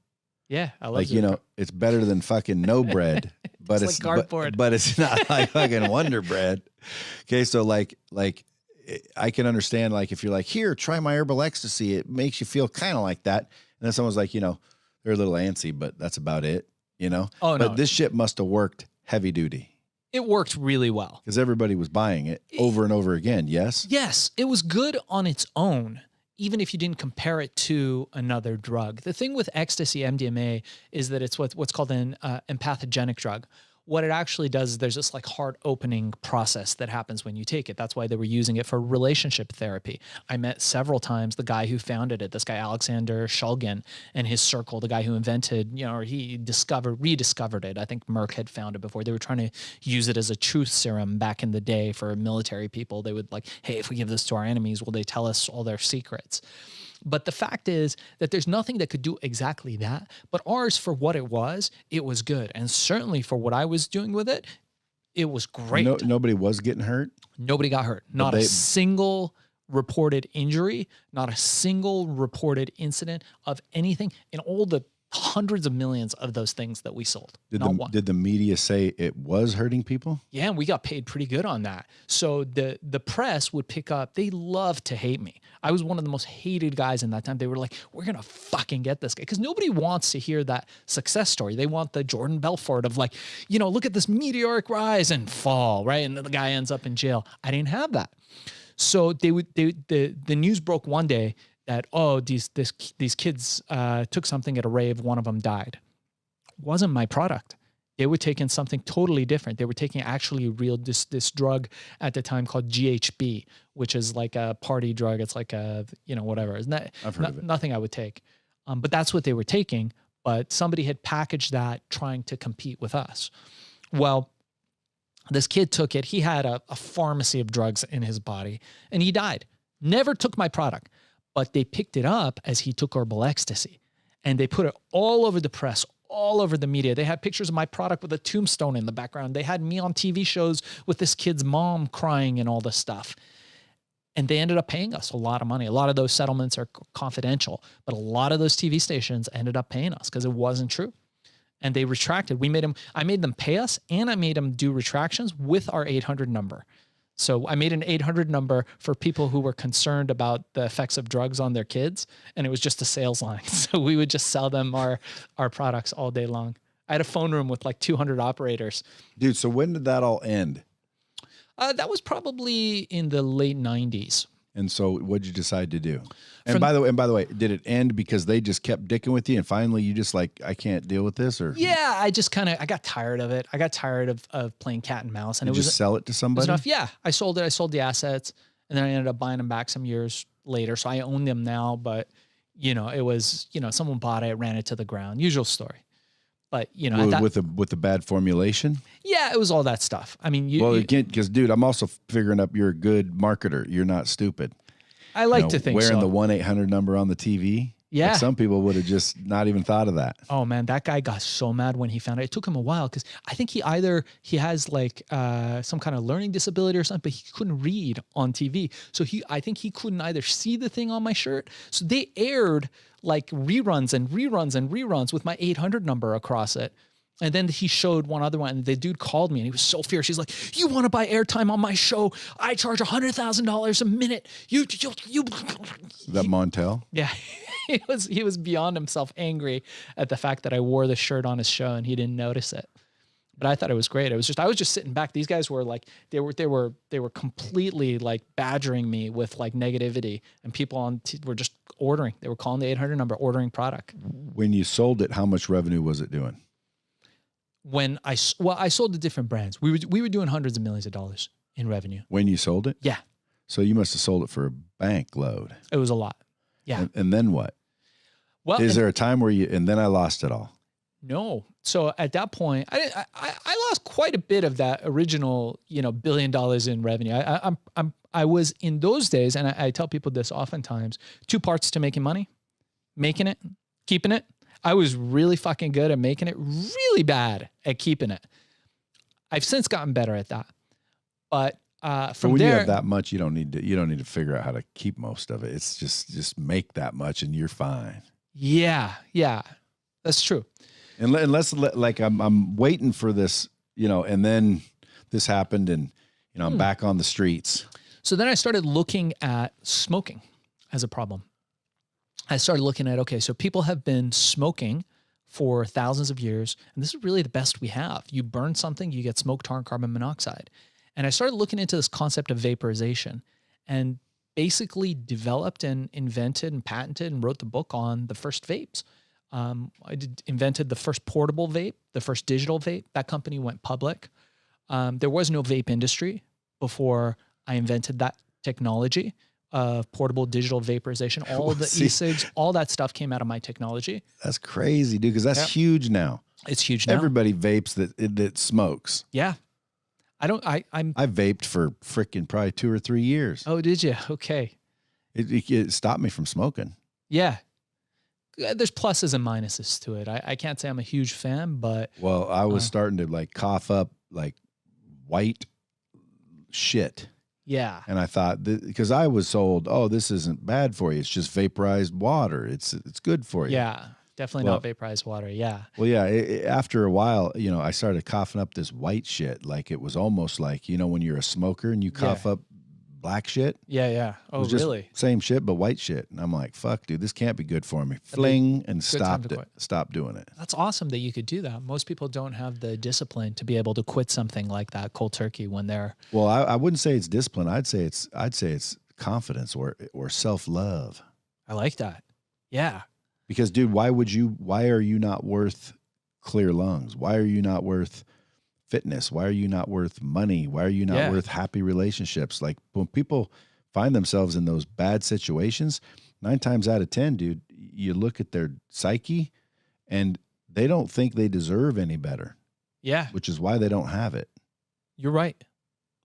Yeah. I love Like, it's better than fucking no bread, but It's like cardboard. but it's not like fucking Wonder Bread. Okay. So like I can understand, like, if you're like, here, try my herbal ecstasy, it makes you feel kind of like that. And then someone's like, they're a little antsy, but that's about it, Oh, but no. this shit must have worked heavy duty It worked really well. because everybody was buying it over and over again. Yes. Yes, it was good on its own, even if you didn't compare it to another drug. The thing with ecstasy, MDMA, is that it's what's called an empathogenic drug. What it actually does is there's this like heart opening process that happens when you take it. That's why they were using it for relationship therapy. I met several times the guy who founded it, this guy Alexander Shulgin, and his circle, the guy who invented, or he rediscovered it. I think Merck had found it before. They were trying to use it as a truth serum back in the day for military people. They would like, hey, if we give this to our enemies, will they tell us all their secrets? But the fact is that there's nothing that could do exactly that. But ours, for what it was good. And certainly for what I was doing with it, it was great. Nobody was getting hurt. Nobody got hurt. Not a single reported injury, not a single reported incident of anything in all the hundreds of millions of those things that we sold. Did the media say it was hurting people? Yeah, and we got paid pretty good on that. So the press would pick up. They loved to hate me. I was one of the most hated guys in that time. They were like, we're going to fucking get this guy. Because nobody wants to hear that success story. They want the Jordan Belfort of like, look at this meteoric rise and fall, right? And the guy ends up in jail. I didn't have that. So the news broke one day that, these kids took something at a rave, one of them died. Wasn't my product. They were taking something totally different. They were taking actually this drug at the time called GHB, which is like a party drug. It's like a, whatever. Isn't that I've heard of it. Nothing I would take. But that's what they were taking. But somebody had packaged that trying to compete with us. Well, this kid took it. He had a pharmacy of drugs in his body and he died. Never took my product. But they picked it up as he took herbal ecstasy and they put it all over the press, all over the media. They had pictures of my product with a tombstone in the background. They had me on TV shows with this kid's mom crying and all this stuff. And they ended up paying us a lot of money. A lot of those settlements are confidential, but a lot of those TV stations ended up paying us because it wasn't true. And they retracted. I made them pay us and I made them do retractions with our 800 number. So I made an 800 number for people who were concerned about the effects of drugs on their kids. And it was just a sales line. So we would just sell them our products all day long. I had a phone room with like 200 operators. Dude, so when did that all end? That was probably in the late 90s. And so what'd you decide to do? And by the way, did it end because they just kept dicking with you and finally you just like, I can't deal with this? Or yeah, I got tired of it. I got tired of playing cat and mouse. And did it was just sell it to somebody? enough. Yeah, I sold it. I sold the assets and then I ended up buying them back some years later. So I own them now, but it was, someone bought it, ran it to the ground. Usual story. But with the bad formulation. Yeah, it was all that stuff. I mean, you can't, because dude, I'm also figuring up you're a good marketer. You're not stupid. I like to think wearing so. the 1-800 number on the TV. Yeah, like some people would have just not even thought of that. Oh man, that guy got so mad when he found it. It took him a while because I think he has like some kind of learning disability or something, but he couldn't read on TV. So I think he couldn't either see the thing on my shirt. So they aired like reruns and reruns and reruns with my 800 number across it. And then he showed one other one and the dude called me and he was so fierce. He's like, you want to buy airtime on my show? I charge $100,000 a minute. You. That Montel? Yeah. He was beyond himself angry at the fact that I wore the shirt on his show and he didn't notice it. But I thought it was great. I was just sitting back. These guys were like, they were completely like badgering me with like negativity and people were just ordering. They were calling the 800 number, ordering product. When you sold it, how much revenue was it doing? When I sold to different brands. We were doing hundreds of millions of dollars in revenue. When you sold it? Yeah. So you must have sold it for a bank load. It was a lot. Yeah. And then what? Well, is there a time where and then I lost it all? No. So at that point, I lost quite a bit of that original, $1 billion in revenue. I was in those days, and I tell people this oftentimes, 2 parts to making money, making it, keeping it. I was really fucking good at making it, really bad at keeping it. I've since gotten better at that. But from when there, you have that much, you don't need to figure out how to keep most of it. It's just make that much and you're fine. Yeah, that's true. Unless like I'm waiting for this, and then this happened and I'm back on the streets. So then I started looking at smoking as a problem. I started looking at, okay, so people have been smoking for thousands of years, and this is really the best we have. You burn something, you get smoke, tar, and carbon monoxide. And I started looking into this concept of vaporization and basically developed and invented and patented and wrote the book on the first vapes. Invented the first portable vape, the first digital vape. That company went public. There was no vape industry before I invented that technology of portable digital vaporization. All of the e-cigs, all that stuff came out of my technology. That's crazy, dude, because that's huge now. It's huge now. Everybody vapes that smokes. Yeah. I vaped for freaking probably 2 or 3 years. Oh, did you? Okay. It stopped me from smoking. Yeah. There's pluses and minuses to it. I can't say I'm a huge fan, but. Well, I was starting to like cough up like white shit. Yeah. And I thought, because I was told, oh, this isn't bad for you. It's just vaporized water. It's good for you. Yeah. Definitely not vaporized water. Yeah. Well, yeah. After a while, I started coughing up this white shit. Like it was almost like, when you're a smoker and you cough up black shit. Yeah. Oh, really? Same shit, but white shit. And I'm like, fuck, dude, this can't be good for me. Fling and stopped it. Stop doing it. That's awesome that you could do that. Most people don't have the discipline to be able to quit something like that cold turkey when they're. Well, I wouldn't say it's discipline. I'd say it's confidence or self-love. I like that. Yeah. Because, dude, why are you not worth clear lungs? Why are you not worth fitness? Why are you not worth money? Why are you not worth happy relationships? Like when people find themselves in those bad situations, 9 times out of 10, dude, you look at their psyche and they don't think they deserve any better. Yeah. Which is why they don't have it. You're right.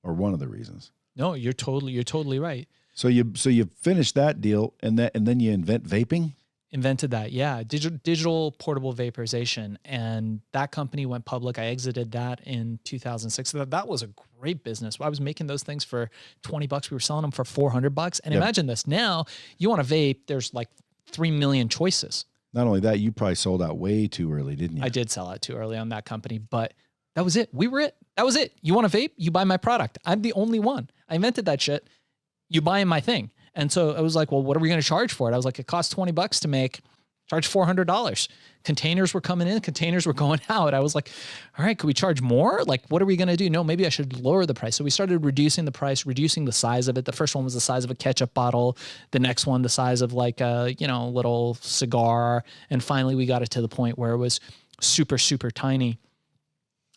Or one of the reasons. No, you're totally right. So you finish that deal and then you invent vaping? Invented that, yeah. Digital portable vaporization. And that company went public. I exited that in 2006. That was a great business. I was making those things for $20. We were selling them for $400. And imagine this. Now, you want to vape, there's like 3 million choices. Not only that, you probably sold out way too early, didn't you? I did sell out too early on that company, but that was it. We were it. That was it. You want to vape? You buy my product. I'm the only one. I invented that shit. You buy my thing. And so I was like, well, what are we going to charge for it? I was like, it costs $20 to make, charge $400. Containers were coming in, containers were going out. I was like, all right, could we charge more? Like, what are we going to do? No, maybe I should lower the price. So we started reducing the price, reducing the size of it. The first one was the size of a ketchup bottle. The next one, the size of like a, little cigar. And finally we got it to the point where it was super, super tiny.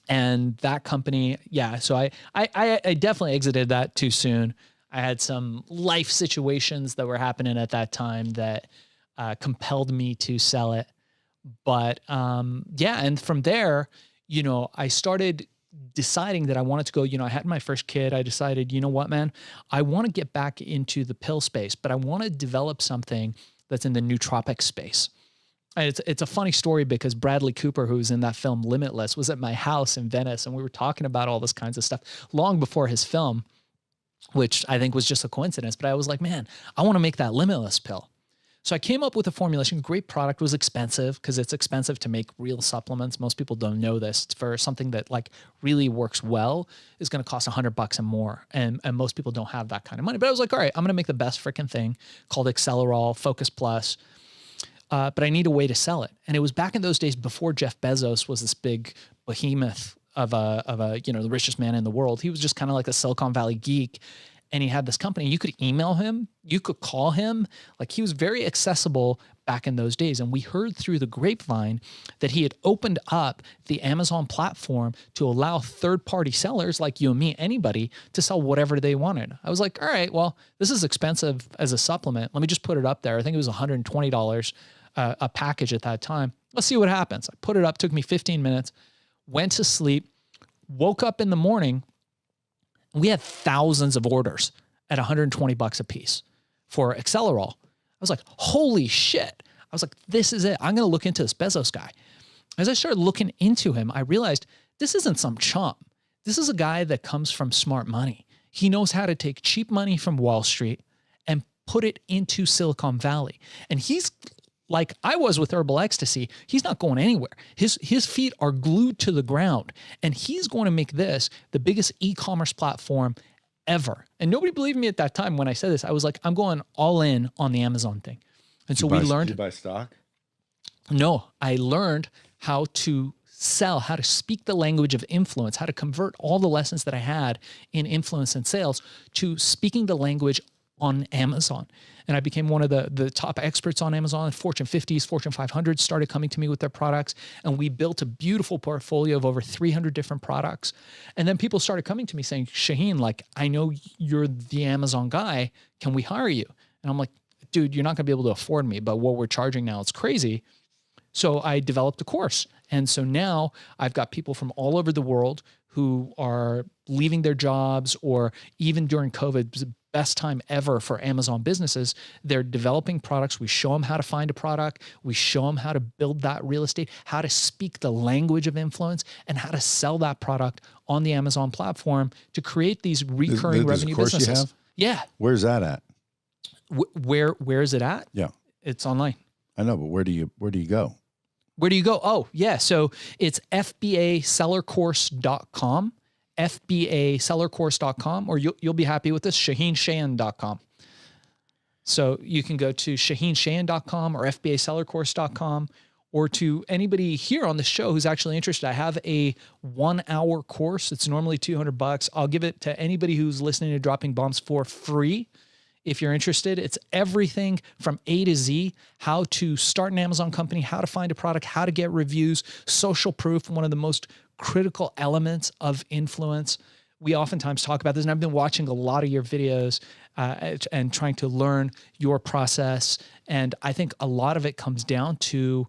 And that company, so I definitely exited that too soon. I had some life situations that were happening at that time that compelled me to sell it. But and from there, I started deciding that I wanted to go, I had my first kid. I decided, you know what, man, I want to get back into the pill space, but I want to develop something that's in the nootropic space. And it's a funny story because Bradley Cooper, who's in that film Limitless, was at my house in Venice, and we were talking about all this kinds of stuff long before his film, which I think was just a coincidence. But I was like, man, I want to make that Limitless pill. So I came up with a formulation. Great product. Was expensive because it's expensive to make real supplements. Most people don't know this. For something that like really works well is going to cost $100 and more. And most people don't have that kind of money. But I was like, all right, I'm going to make the best freaking thing called Accelerol Focus Plus. But I need a way to sell it. And it was back in those days before Jeff Bezos was this big behemoth of the richest man in the world. He was just kind of like a Silicon Valley geek. And he had this company. You could email him. You could call him. Like, he was very accessible back in those days. And we heard through the grapevine that he had opened up the Amazon platform to allow third-party sellers like you and me, anybody, to sell whatever they wanted. I was like, all right, well, this is expensive as a supplement. Let me just put it up there. I think it was $120 a package at that time. Let's see what happens. I put it up. Took me 15 minutes. Went to sleep. Woke up in the morning. We had thousands of orders at $120 a piece for Accelerol. I was like, holy shit. I was like, this is it. I'm going to look into this Bezos guy. As I started looking into him, I realized this isn't some chump. This is a guy that comes from smart money. He knows how to take cheap money from Wall Street and put it into Silicon Valley. And he's like I was with Herbal Ecstasy. He's not going anywhere. His feet are glued to the ground, and he's going to make this the biggest e-commerce platform ever. And nobody believed me at that time when I said this. I was like, I'm going all in on the Amazon thing. And so we learned. Did you buy stock? No, I learned how to sell, how to speak the language of influence, how to convert all the lessons that I had in influence and sales to speaking the language on Amazon. And I became one of the top experts on Amazon. Fortune 50s, Fortune 500s started coming to me with their products. And we built a beautiful portfolio of over 300 different products. And then people started coming to me saying, Shaheen, like, I know you're the Amazon guy. Can we hire you? And I'm like, dude, you're not gonna be able to afford me, but what we're charging now, it's crazy. So I developed a course. And so now I've got people from all over the world who are leaving their jobs, or even during COVID, it was the best time ever for Amazon businesses. They're developing products. We show them how to find a product. We show them how to build that real estate, how to speak the language of influence, and how to sell that product on the Amazon platform to create these recurring revenue businesses. You have? Yeah. Where's that at? Where is it at? Yeah. It's online. I know, but where do you go? Where do you go? Oh, yeah. So it's FBAsellercourse.com, FBAsellercourse.com, or you'll be happy with this, ShaheenShayan.com. So you can go to ShaheenShayan.com or FBAsellercourse.com, or to anybody here on the show who's actually interested. I have a 1-hour course. It's normally $200. I'll give it to anybody who's listening to Dropping Bombs for free. If you're interested, it's everything from A to Z, how to start an Amazon company, how to find a product, how to get reviews, social proof, one of the most critical elements of influence. We oftentimes talk about this, and I've been watching a lot of your videos and trying to learn your process. And I think a lot of it comes down to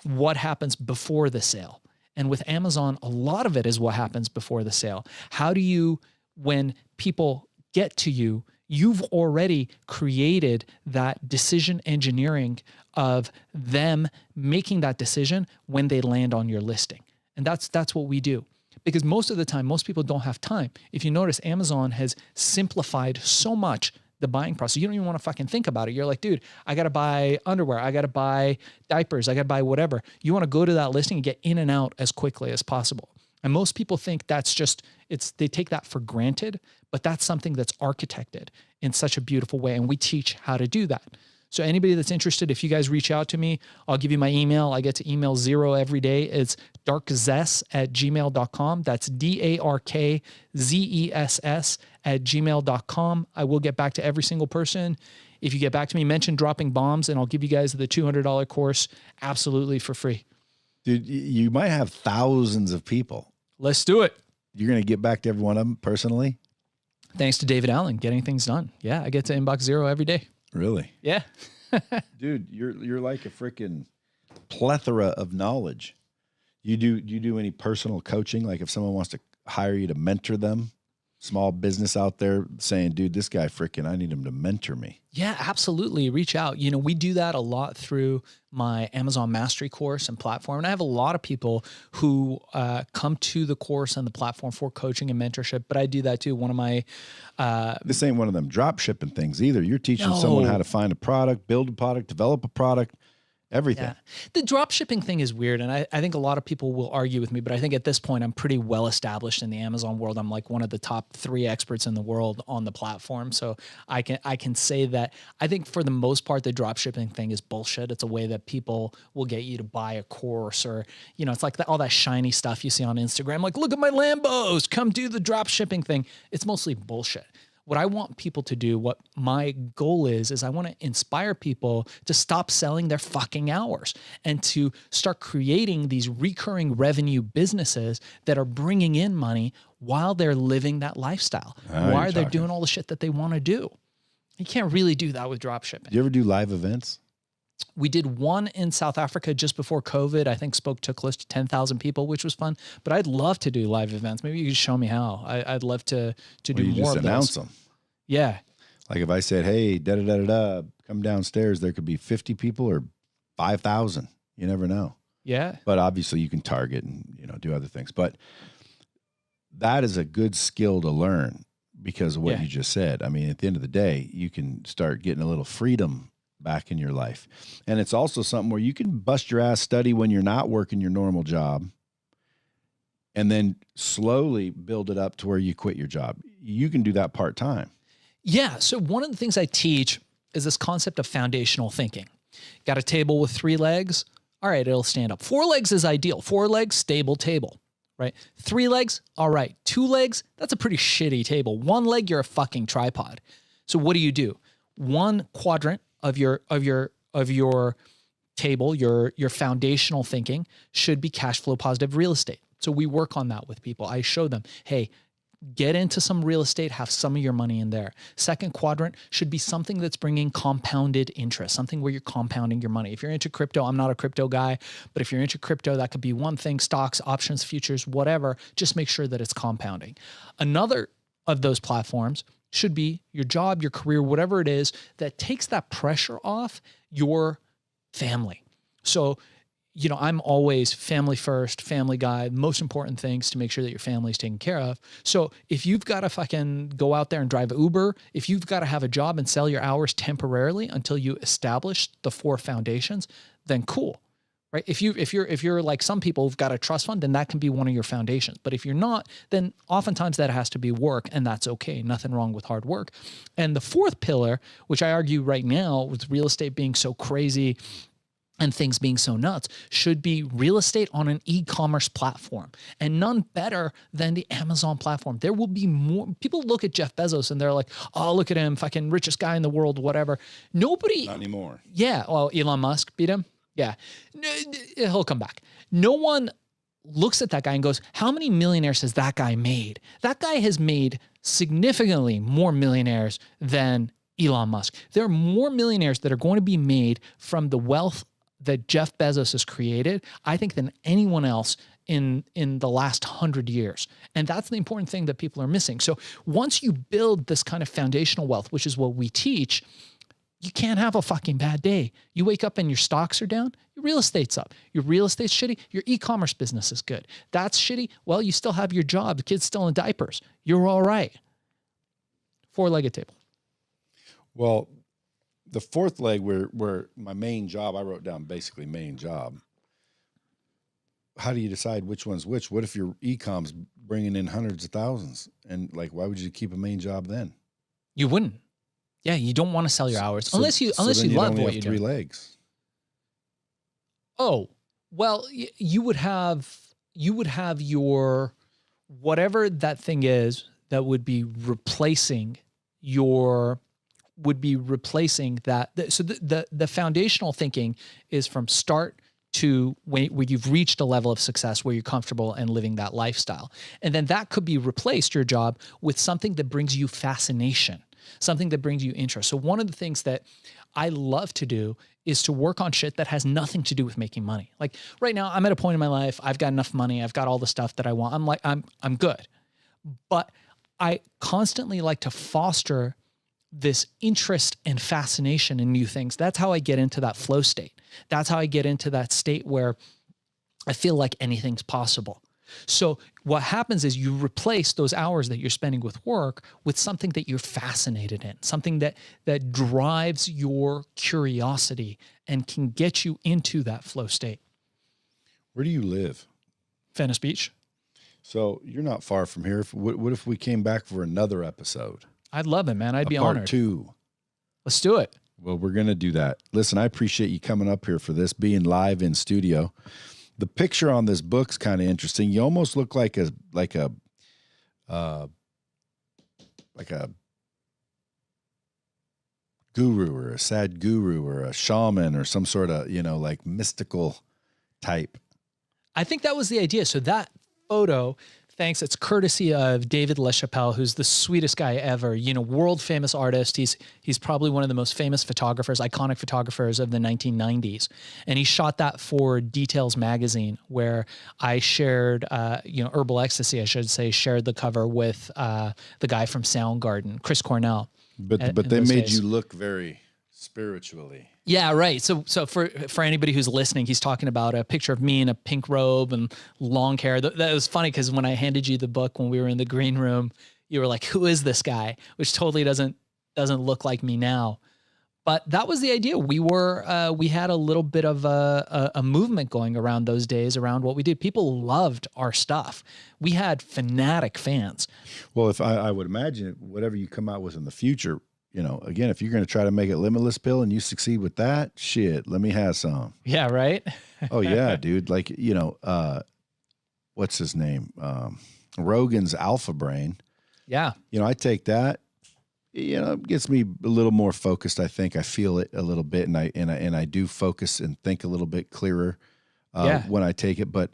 what happens before the sale. And with Amazon, a lot of it is what happens before the sale. How do you, when people get to you, you've already created that decision engineering of them making that decision when they land on your listing. And that's what we do. Because most of the time, most people don't have time. If you notice, Amazon has simplified so much the buying process. You don't even want to fucking think about it. You're like, dude, I got to buy underwear. I got to buy diapers. I got to buy whatever. You want to go to that listing and get in and out as quickly as possible. And most people think that's just, they take that for granted, but that's something that's architected in such a beautiful way. And we teach how to do that. So anybody that's interested, if you guys reach out to me, I'll give you my email. I get to email 0 every day. It's darkzess@gmail.com. That's DARKZESS@gmail.com. I will get back to every single person. If you get back to me, mention Dropping Bombs, and I'll give you guys the $200 course absolutely for free. Dude, you might have thousands of people. Let's do it. You're going to get back to every one of them personally? Thanks to David Allen, getting things done. Yeah, I get to inbox 0 every day. Really? Yeah. Dude, you're like a freaking plethora of knowledge. Do you do any personal coaching? Like if someone wants to hire you to mentor them, small business out there saying, dude, this guy freaking, I need him to mentor me. Yeah, absolutely. Reach out. You know, we do that a lot through my Amazon Mastery course and platform. And I have a lot of people who come to the course and the platform for coaching and mentorship, but I do that too. One of my... this ain't one of them drop shipping things either. You're teaching someone how to find a product, build a product, develop a product, everything. Yeah. The drop shipping thing is weird. And I think a lot of people will argue with me, but I think at this point, I'm pretty well established in the Amazon world. I'm like one of the top 3 experts in the world on the platform. So I can say that I think for the most part, the drop shipping thing is bullshit. It's a way that people will get you to buy a course, or, you know, it's like all that shiny stuff you see on Instagram. Like, look at my Lambos, come do the drop shipping thing. It's mostly bullshit. What I want people to do, what my goal is I want to inspire people to stop selling their fucking hours and to start creating these recurring revenue businesses that are bringing in money while they're living that lifestyle, while they're doing all the shit that they want to do. You can't really do that with drop shipping. Do you ever do live events? We did one in South Africa just before COVID. I think took close to 10,000 people, which was fun. But I'd love to do live events. Maybe you could show me how. I'd love to do more of those. You just announce them. Yeah. Like if I said, hey, da-da-da-da-da, come downstairs, there could be 50 people or 5,000. You never know. Yeah. But obviously you can target and, do other things. But that is a good skill to learn because of what you just said. I mean, at the end of the day, you can start getting a little freedom back in your life. And it's also something where you can bust your ass study when you're not working your normal job and then slowly build it up to where you quit your job. You can do that part-time. Yeah. So one of the things I teach is this concept of foundational thinking. Got a table with 3 legs. All right, it'll stand up. 4 legs is ideal. 4 legs, stable table, right? 3 legs, all right. 2 legs, that's a pretty shitty table. 1 leg, you're a fucking tripod. So what do? One quadrant of your table, your foundational thinking should be cash flow positive real estate. So we work on that with people. I show them, hey, get into some real estate, have some of your money in there. Second quadrant should be something that's bringing compounded interest, something where you're compounding your money. If you're into crypto, I'm not a crypto guy, but if you're into crypto, that could be one thing, stocks, options, futures, whatever. Just make sure that it's compounding. Another of those platforms should be your job, your career, whatever it is that takes that pressure off your family. So, I'm always family first, family guy, most important things to make sure that your family is taken care of. So if you've got to fucking go out there and drive Uber, if you've got to have a job and sell your hours temporarily until you establish the 4 foundations, then cool, right? If you're like some people who've got a trust fund, then that can be one of your foundations. But if you're not, then oftentimes that has to be work, and that's okay. Nothing wrong with hard work. And the 4th pillar, which I argue right now with real estate being so crazy and things being so nuts, should be real estate on an e-commerce platform, and none better than the Amazon platform. There will be more. People look at Jeff Bezos and they're like, oh, look at him, fucking richest guy in the world, whatever. Nobody. Not anymore. Yeah. Well, Elon Musk beat him. Yeah. He'll come back. No one looks at that guy and goes, how many millionaires has that guy made? That guy has made significantly more millionaires than Elon Musk. There are more millionaires that are going to be made from the wealth that Jeff Bezos has created, I think, than anyone else in the last 100 years. And that's the important thing that people are missing. So once you build this kind of foundational wealth, which is what we teach, you can't have a fucking bad day. You wake up and your stocks are down, your real estate's up. Your real estate's shitty, your e-commerce business is good. That's shitty, well, you still have your job, the kid's still in diapers. You're all right. 4-legged table. Well, the 4th leg where my main job, I wrote down basically main job. How do you decide which one's which? What if your e-com's bringing in hundreds of thousands? And why would you keep a main job then? You wouldn't. Yeah, you don't want to sell your hours unless you love what you do. 3 legs. Oh, well, you would have your whatever that thing is that would be replacing that. So the foundational thinking is from start to where you've reached a level of success where you're comfortable and living that lifestyle. And then that could be replaced, your job, with something that brings you fascination, something that brings you interest. So one of the things that I love to do is to work on shit that has nothing to do with making money. Like right now, I'm at a point in my life, I've got enough money, I've got all the stuff that I want. I'm good. But I constantly like to foster this interest and fascination in new things. That's how I get into that flow state. That's how I get into that state where I feel like anything's possible. So what happens is you replace those hours that you're spending with work with something that you're fascinated in, something that drives your curiosity and can get you into that flow state. Where do you live? Venice Beach. So you're not far from here. What if we came back for another episode? I'd love it, man. I'd be honored. Part 2. Let's do it. Well, we're going to do that. Listen, I appreciate you coming up here for this, being live in studio. The picture on this book's kind of interesting. You almost look like a guru or a sad guru or a shaman or some sort of, mystical type. I think that was the idea. So that photo, thanks, it's courtesy of David LaChapelle, who's the sweetest guy ever, world famous artist. He's probably one of the most famous photographers, iconic photographers of the 1990s. And he shot that for Details magazine, where I shared, Herbal Ecstasy, I should say, shared the cover with the guy from Soundgarden, Chris Cornell. But they made you look very spiritually. Yeah, right. So for anybody who's listening, he's talking about a picture of me in a pink robe and long hair. That was funny because when I handed you the book when we were in the green room, you were like, "Who is this guy?" Which totally doesn't look like me now. But that was the idea. We had a little bit of a movement going around those days around what we did. People loved our stuff. We had fanatic fans. Well, if I would imagine whatever you come out with in the future, you know, again, if you're going to try to make it limitless pill and you succeed with that, shit, let me have some. Yeah, right? Oh yeah, dude. Like, you know, what's his name? Rogan's Alpha Brain. Yeah. You know, I take that. You know, it gets me a little more focused. I think I feel it a little bit, and I do focus and think a little bit clearer when I take it. But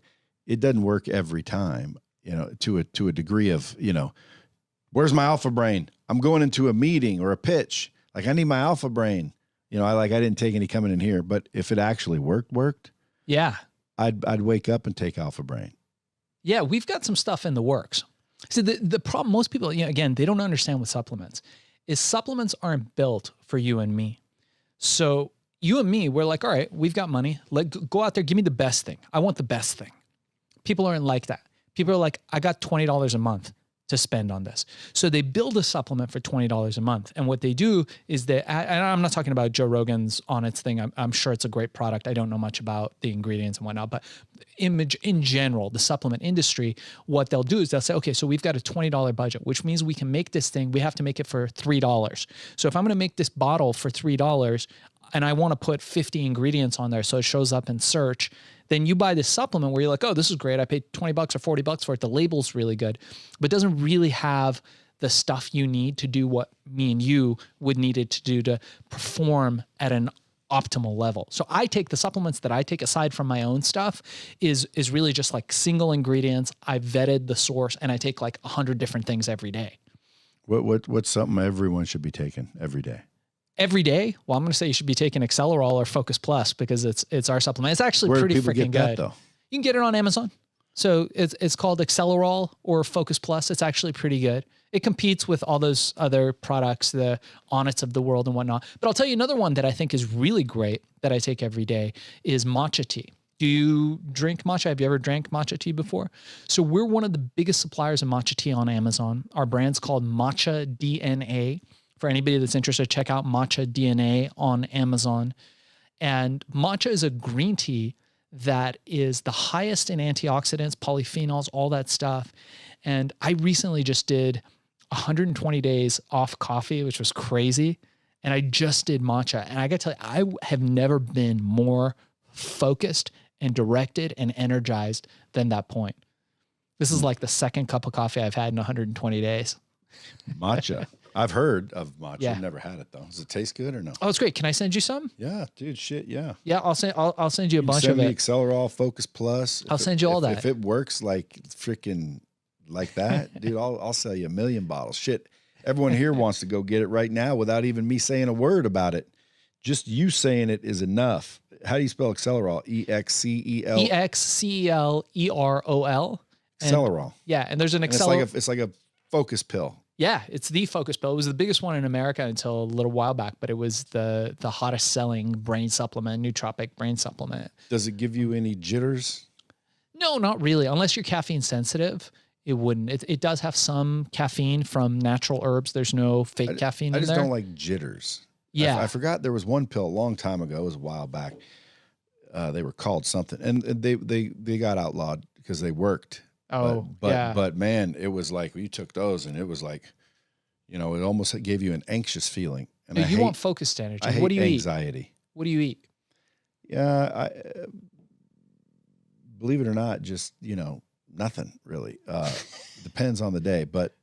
it doesn't work every time. You know, to a degree of, you know, where's my alpha brain? I'm going into a meeting or a pitch. Like, I need my alpha brain. You know, I didn't take any coming in here, but if it actually worked. Yeah, I'd wake up and take alpha brain. Yeah, we've got some stuff in the works. So the problem, most people, you know, again, they don't understand with supplements is supplements aren't built for you and me. So you and me, we're like, all right, we've got money. Go out there, give me the best thing. I want the best thing. People aren't like that. People are like, I got $20 a month to spend on this. So they build a supplement for $20 a month. And what they do is and I'm not talking about Joe Rogan's On Its thing. I'm sure it's a great product. I don't know much about the ingredients and whatnot, but in general, the supplement industry, what they'll do is they'll say, okay, so we've got a $20 budget, which means we can make this thing. We have to make it for $3. So if I'm going to make this bottle for $3 and I want to put 50 ingredients on there so it shows up in search, then you buy this supplement where you're like, oh, this is great. I paid $20 or $40 for it. The label's really good, but doesn't really have the stuff you need to do what me and you would need it to do to perform at an optimal level. So I take the supplements that I take aside from my own stuff is really just like single ingredients. I vetted the source and I take like 100 different things every day. What's something everyone should be taking every day? Every day? Well, I'm going to say you should be taking Accelerol or Focus Plus because it's our supplement. It's actually Where pretty do people freaking get that, good. though? You can get it on Amazon. So it's called Accelerol or Focus Plus. It's actually pretty good. It competes with all those other products, the Onnits of the world and whatnot. But I'll tell you another one that I think is really great that I take every day is matcha tea. Do you drink matcha? Have you ever drank matcha tea before? So we're one of the biggest suppliers of matcha tea on Amazon. Our brand's called Matcha DNA. For anybody that's interested, check out Matcha DNA on Amazon. And matcha is a green tea that is the highest in antioxidants, polyphenols, all that stuff. And I recently just did 120 days off coffee, which was crazy. And I just did matcha. And I got to tell you, I have never been more focused and directed and energized than that point. This is like the second cup of coffee I've had in 120 days. Matcha. I've heard of matcha. Yeah. I've never had it though. Does it taste good or no? Oh, it's great. Can I send you some? Yeah, dude. Shit, yeah. Yeah, I'll send you a bunch send of me it. Accelerol, Focus Plus. I'll send you all that. If it works like freaking like that, dude, I'll sell you 1 million bottles. Shit, everyone here wants to go get it right now without even me saying a word about it. Just you saying it is enough. How do you spell Accelerol? EXCEL. EXCELEROL. Accelerol. Yeah, and there's an Accelerol. It's like a focus pill. Yeah, it's the Focus pill. It was the biggest one in America until a little while back, but it was the hottest selling brain supplement, nootropic brain supplement. Does it give you any jitters? No, not really. Unless you're caffeine sensitive, it wouldn't. It does have some caffeine from natural herbs. There's no fake caffeine in there. I just don't like jitters. Yeah. I forgot there was one pill a long time ago. It was a while back. They were called something, and they got outlawed because they worked. Oh, but man, it was like you took those, and it was like, you know, it almost gave you an anxious feeling. And you want focused energy. I hate what do you anxiety. eat? What do you eat? Yeah, believe it or not, just nothing really. Depends on the day, but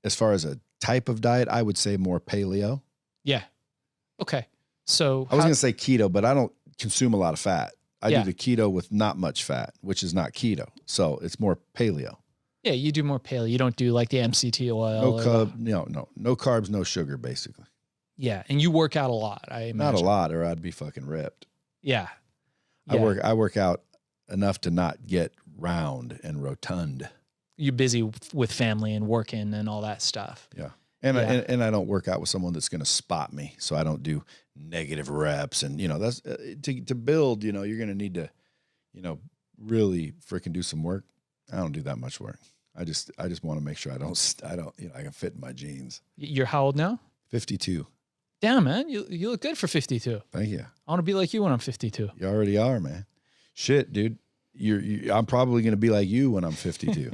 as far as a type of diet, I would say more paleo. Yeah. Okay. So I was going to say keto, but I don't consume a lot of fat. I Yeah. do the keto with not much fat, which is not keto. So it's more paleo. Yeah, you do more paleo. You don't do like the MCT oil. No carbs, no sugar, basically. Yeah, and you work out a lot, I imagine. Not a lot, or I'd be fucking ripped. Yeah. I work out enough to not get round and rotund. You're busy with family and working and all that stuff. Yeah. And, Yeah. and I don't work out with someone that's going to spot me. So I don't do negative reps. And, that's to build, you're going to need to, really freaking do some work. I don't do that much work. I just want to make sure I don't, I can fit in my jeans. You're how old now? 52. Damn, man. You look good for 52. Thank you. I want to be like you when I'm 52. You already are, man. Shit, dude. I'm probably going to be like you when I'm 52.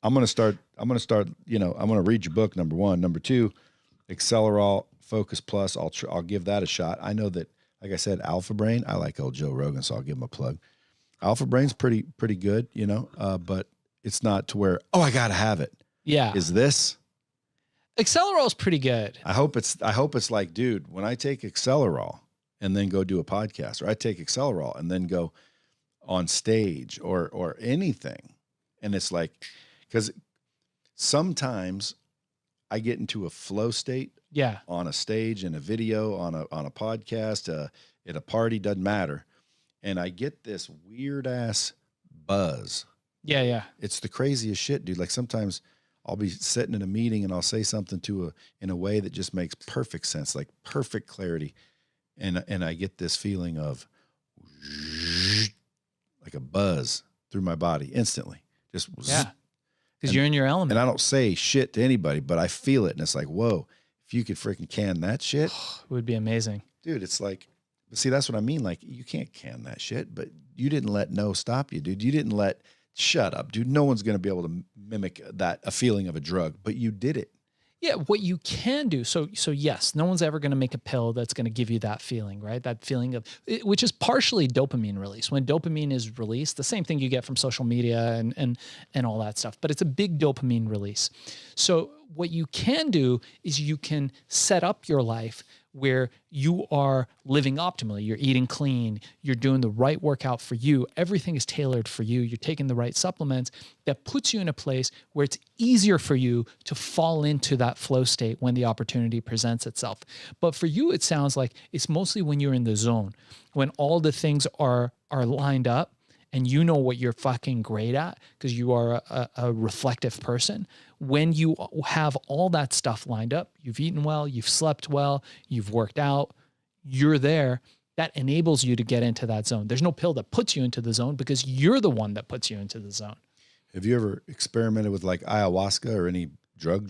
I'm going to start, I'm going to read your book, number one. Number two, Accelerol Focus Plus. I'll give that a shot. I know that, like I said, Alpha Brain, I like old Joe Rogan, so I'll give him a plug. Alpha Brain's pretty good, but it's not to where, I got to have it. Yeah. Is this? Accelerol is pretty good. I hope it's like, dude, when I take Accelerol and then go do a podcast, or I take Accelerol and then go on stage or anything. And it's like, because sometimes I get into a flow state on a stage, in a video, on a podcast, at a party, doesn't matter. And I get this weird ass buzz. Yeah. Yeah. It's the craziest shit, dude. Like sometimes I'll be sitting in a meeting and I'll say something in a way that just makes perfect sense, like perfect clarity. And I get this feeling of like a buzz through my body instantly. Just because you're in your element. And I don't say shit to anybody, but I feel it. And it's like, whoa, if you could freaking can that shit. It would be amazing. Dude, it's like, see, that's what I mean. Like, you can't can that shit, but you didn't let no stop you, dude. You didn't shut up, dude. No one's going to be able to mimic a feeling of a drug, but you did it. Yeah, what you can do. So yes, no one's ever going to make a pill that's going to give you that feeling, right? That feeling of, which is partially dopamine release. When dopamine is released, the same thing you get from social media and all that stuff, but it's a big dopamine release. So what you can do is you can set up your life where you are living optimally. You're eating clean. You're doing the right workout for you. Everything is tailored for you. You're taking the right supplements that puts you in a place where it's easier for you to fall into that flow state when the opportunity presents itself. But for you, it sounds like it's mostly when you're in the zone, when all the things are lined up and you know what you're fucking great at because you are a reflective person. When you have all that stuff lined up, you've eaten well, you've slept well, you've worked out, you're there, that enables you to get into that zone. There's no pill that puts you into the zone because you're the one that puts you into the zone. Have you ever experimented with like ayahuasca or any drug?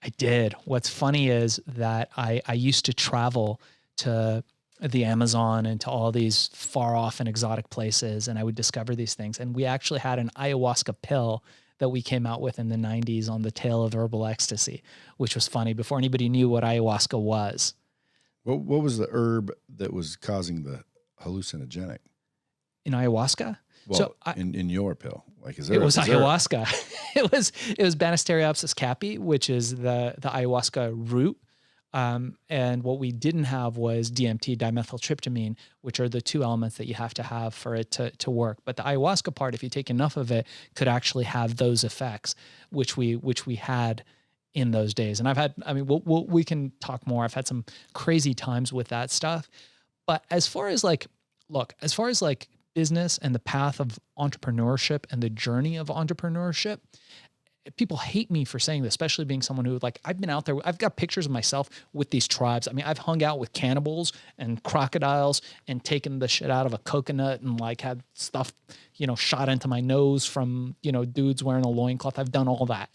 I did. What's funny is that I used to travel to the Amazon and to all these far off and exotic places, and I would discover these things. And we actually had an ayahuasca pill that we came out with in the 90s on the tail of herbal ecstasy, which was funny before anybody knew what ayahuasca was. What was the herb that was causing the hallucinogenic? In ayahuasca? Well, so in your pill, like is there? It was ayahuasca. It was Banisteriopsis caapi, which is the ayahuasca root. And what we didn't have was DMT, dimethyltryptamine, which are the two elements that you have to have for it to work. But the ayahuasca part, if you take enough of it, could actually have those effects, which we had in those days. And we can talk more. I've had some crazy times with that stuff. But as far as business and the path of entrepreneurship and the journey of entrepreneurship, people hate me for saying this, especially being someone who I've been out there. I've got pictures of myself with these tribes. I mean, I've hung out with cannibals and crocodiles and taken the shit out of a coconut and had stuff, shot into my nose from, dudes wearing a loincloth. I've done all that.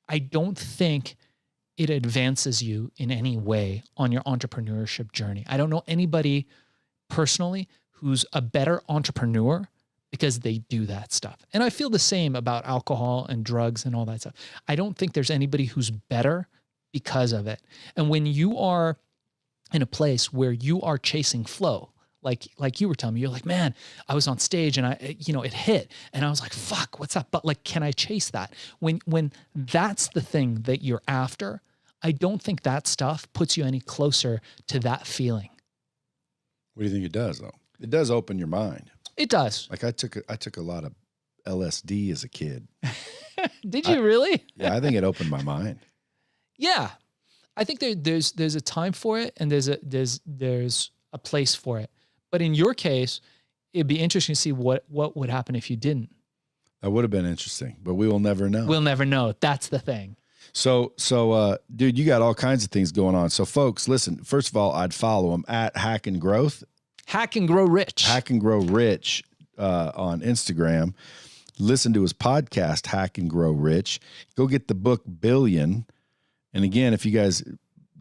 I don't think it advances you in any way on your entrepreneurship journey. I don't know anybody personally who's a better entrepreneur because they do that stuff. And I feel the same about alcohol and drugs and all that stuff. I don't think there's anybody who's better because of it. And when you are in a place where you are chasing flow, like you were telling me, you're like, man, I was on stage and it hit and I was like, fuck, what's that? But can I chase that? When that's the thing that you're after, I don't think that stuff puts you any closer to that feeling. What do you think it does though? It does open your mind. It does. Like I took a lot of LSD as a kid. Did you really? Yeah, I think it opened my mind. Yeah, I think there's a time for it and there's a place for it. But in your case, it'd be interesting to see what would happen if you didn't. That would have been interesting, but we will never know. We'll never know. That's the thing. Dude, you got all kinds of things going on. So folks, listen, first of all, I'd follow him at Hack and Growth. Hack and Grow Rich. Hack and Grow Rich on Instagram. Listen to his podcast, Hack and Grow Rich. Go get the book Billion. And again, if you guys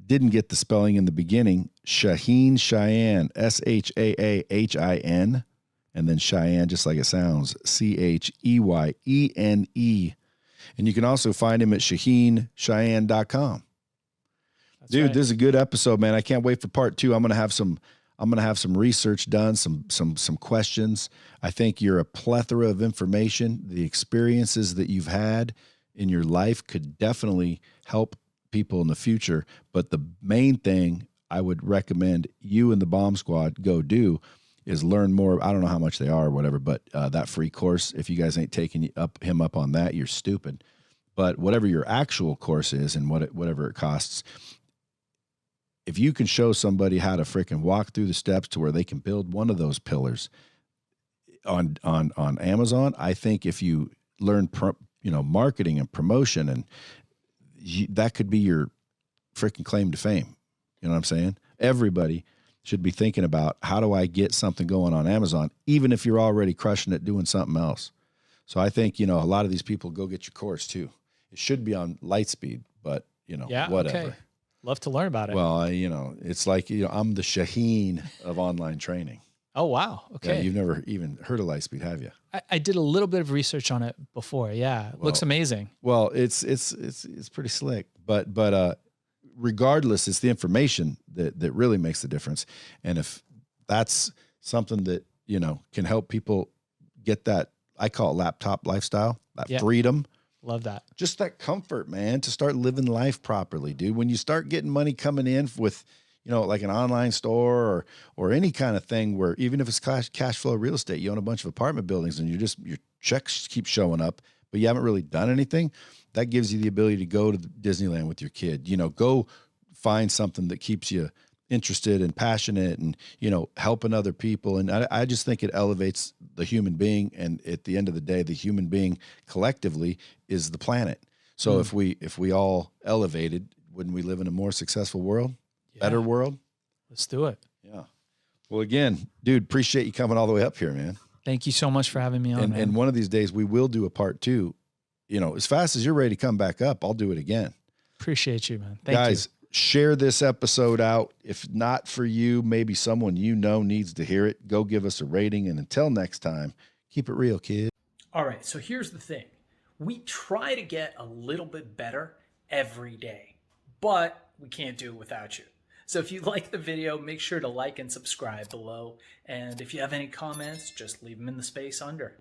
didn't get the spelling in the beginning, Cheyenne, Shaahin, and then Cheyenne, just like it sounds, Cheyene. And you can also find him at ShaahinCheyenne.com. Dude, This is a good episode, man. I can't wait for part 2. I'm gonna have some research done, some questions. I think you're a plethora of information. The experiences that you've had in your life could definitely help people in the future. But the main thing I would recommend you and the Bomb Squad go do is learn more. I don't know how much they are or whatever, but that free course, if you guys ain't taking him up on that, you're stupid. But whatever your actual course is and whatever it costs, if you can show somebody how to freaking walk through the steps to where they can build one of those pillars on Amazon, I think if you learn marketing and promotion, and that could be your freaking claim to fame. You know what I'm saying? Everybody should be thinking about, how do I get something going on Amazon, even if you're already crushing it doing something else. So I think, a lot of these people go get your course too. It should be on Lightspeed, but whatever. Okay. Love to learn about it. Well, it's like, I'm the Shaheen of online training. Oh, wow. Okay. Yeah, you've never even heard of Lightspeed, have you? I did a little bit of research on it before. Yeah. It looks amazing. Well, it's pretty slick, but regardless, it's the information that really makes the difference. And if that's something that, can help people get that, I call it laptop lifestyle, that freedom. Love that. Just that comfort, man, to start living life properly, dude. When you start getting money coming in with, like an online store or any kind of thing where, even if it's cash flow real estate, you own a bunch of apartment buildings and your checks keep showing up, but you haven't really done anything. That gives you the ability to go to Disneyland with your kid, go find something that keeps you interested and passionate and, helping other people. And I just think it elevates the human being. And at the end of the day, the human being collectively is the planet. So if we all elevated, wouldn't we live in a more successful world? Better world? Let's do it. Yeah. Well, again, dude, appreciate you coming all the way up here, man. Thank you so much for having me on, man. And one of these days we will do a part 2. As fast as you're ready to come back up, I'll do it again. Appreciate you, man. Thank you. Guys, share this episode out. If not for you, maybe someone needs to hear it. Go give us a rating. And until next time, keep it real, kid. All right. So here's the thing. We try to get a little bit better every day, but we can't do it without you. So if you like the video, make sure to like and subscribe below. And if you have any comments, just leave them in the space under.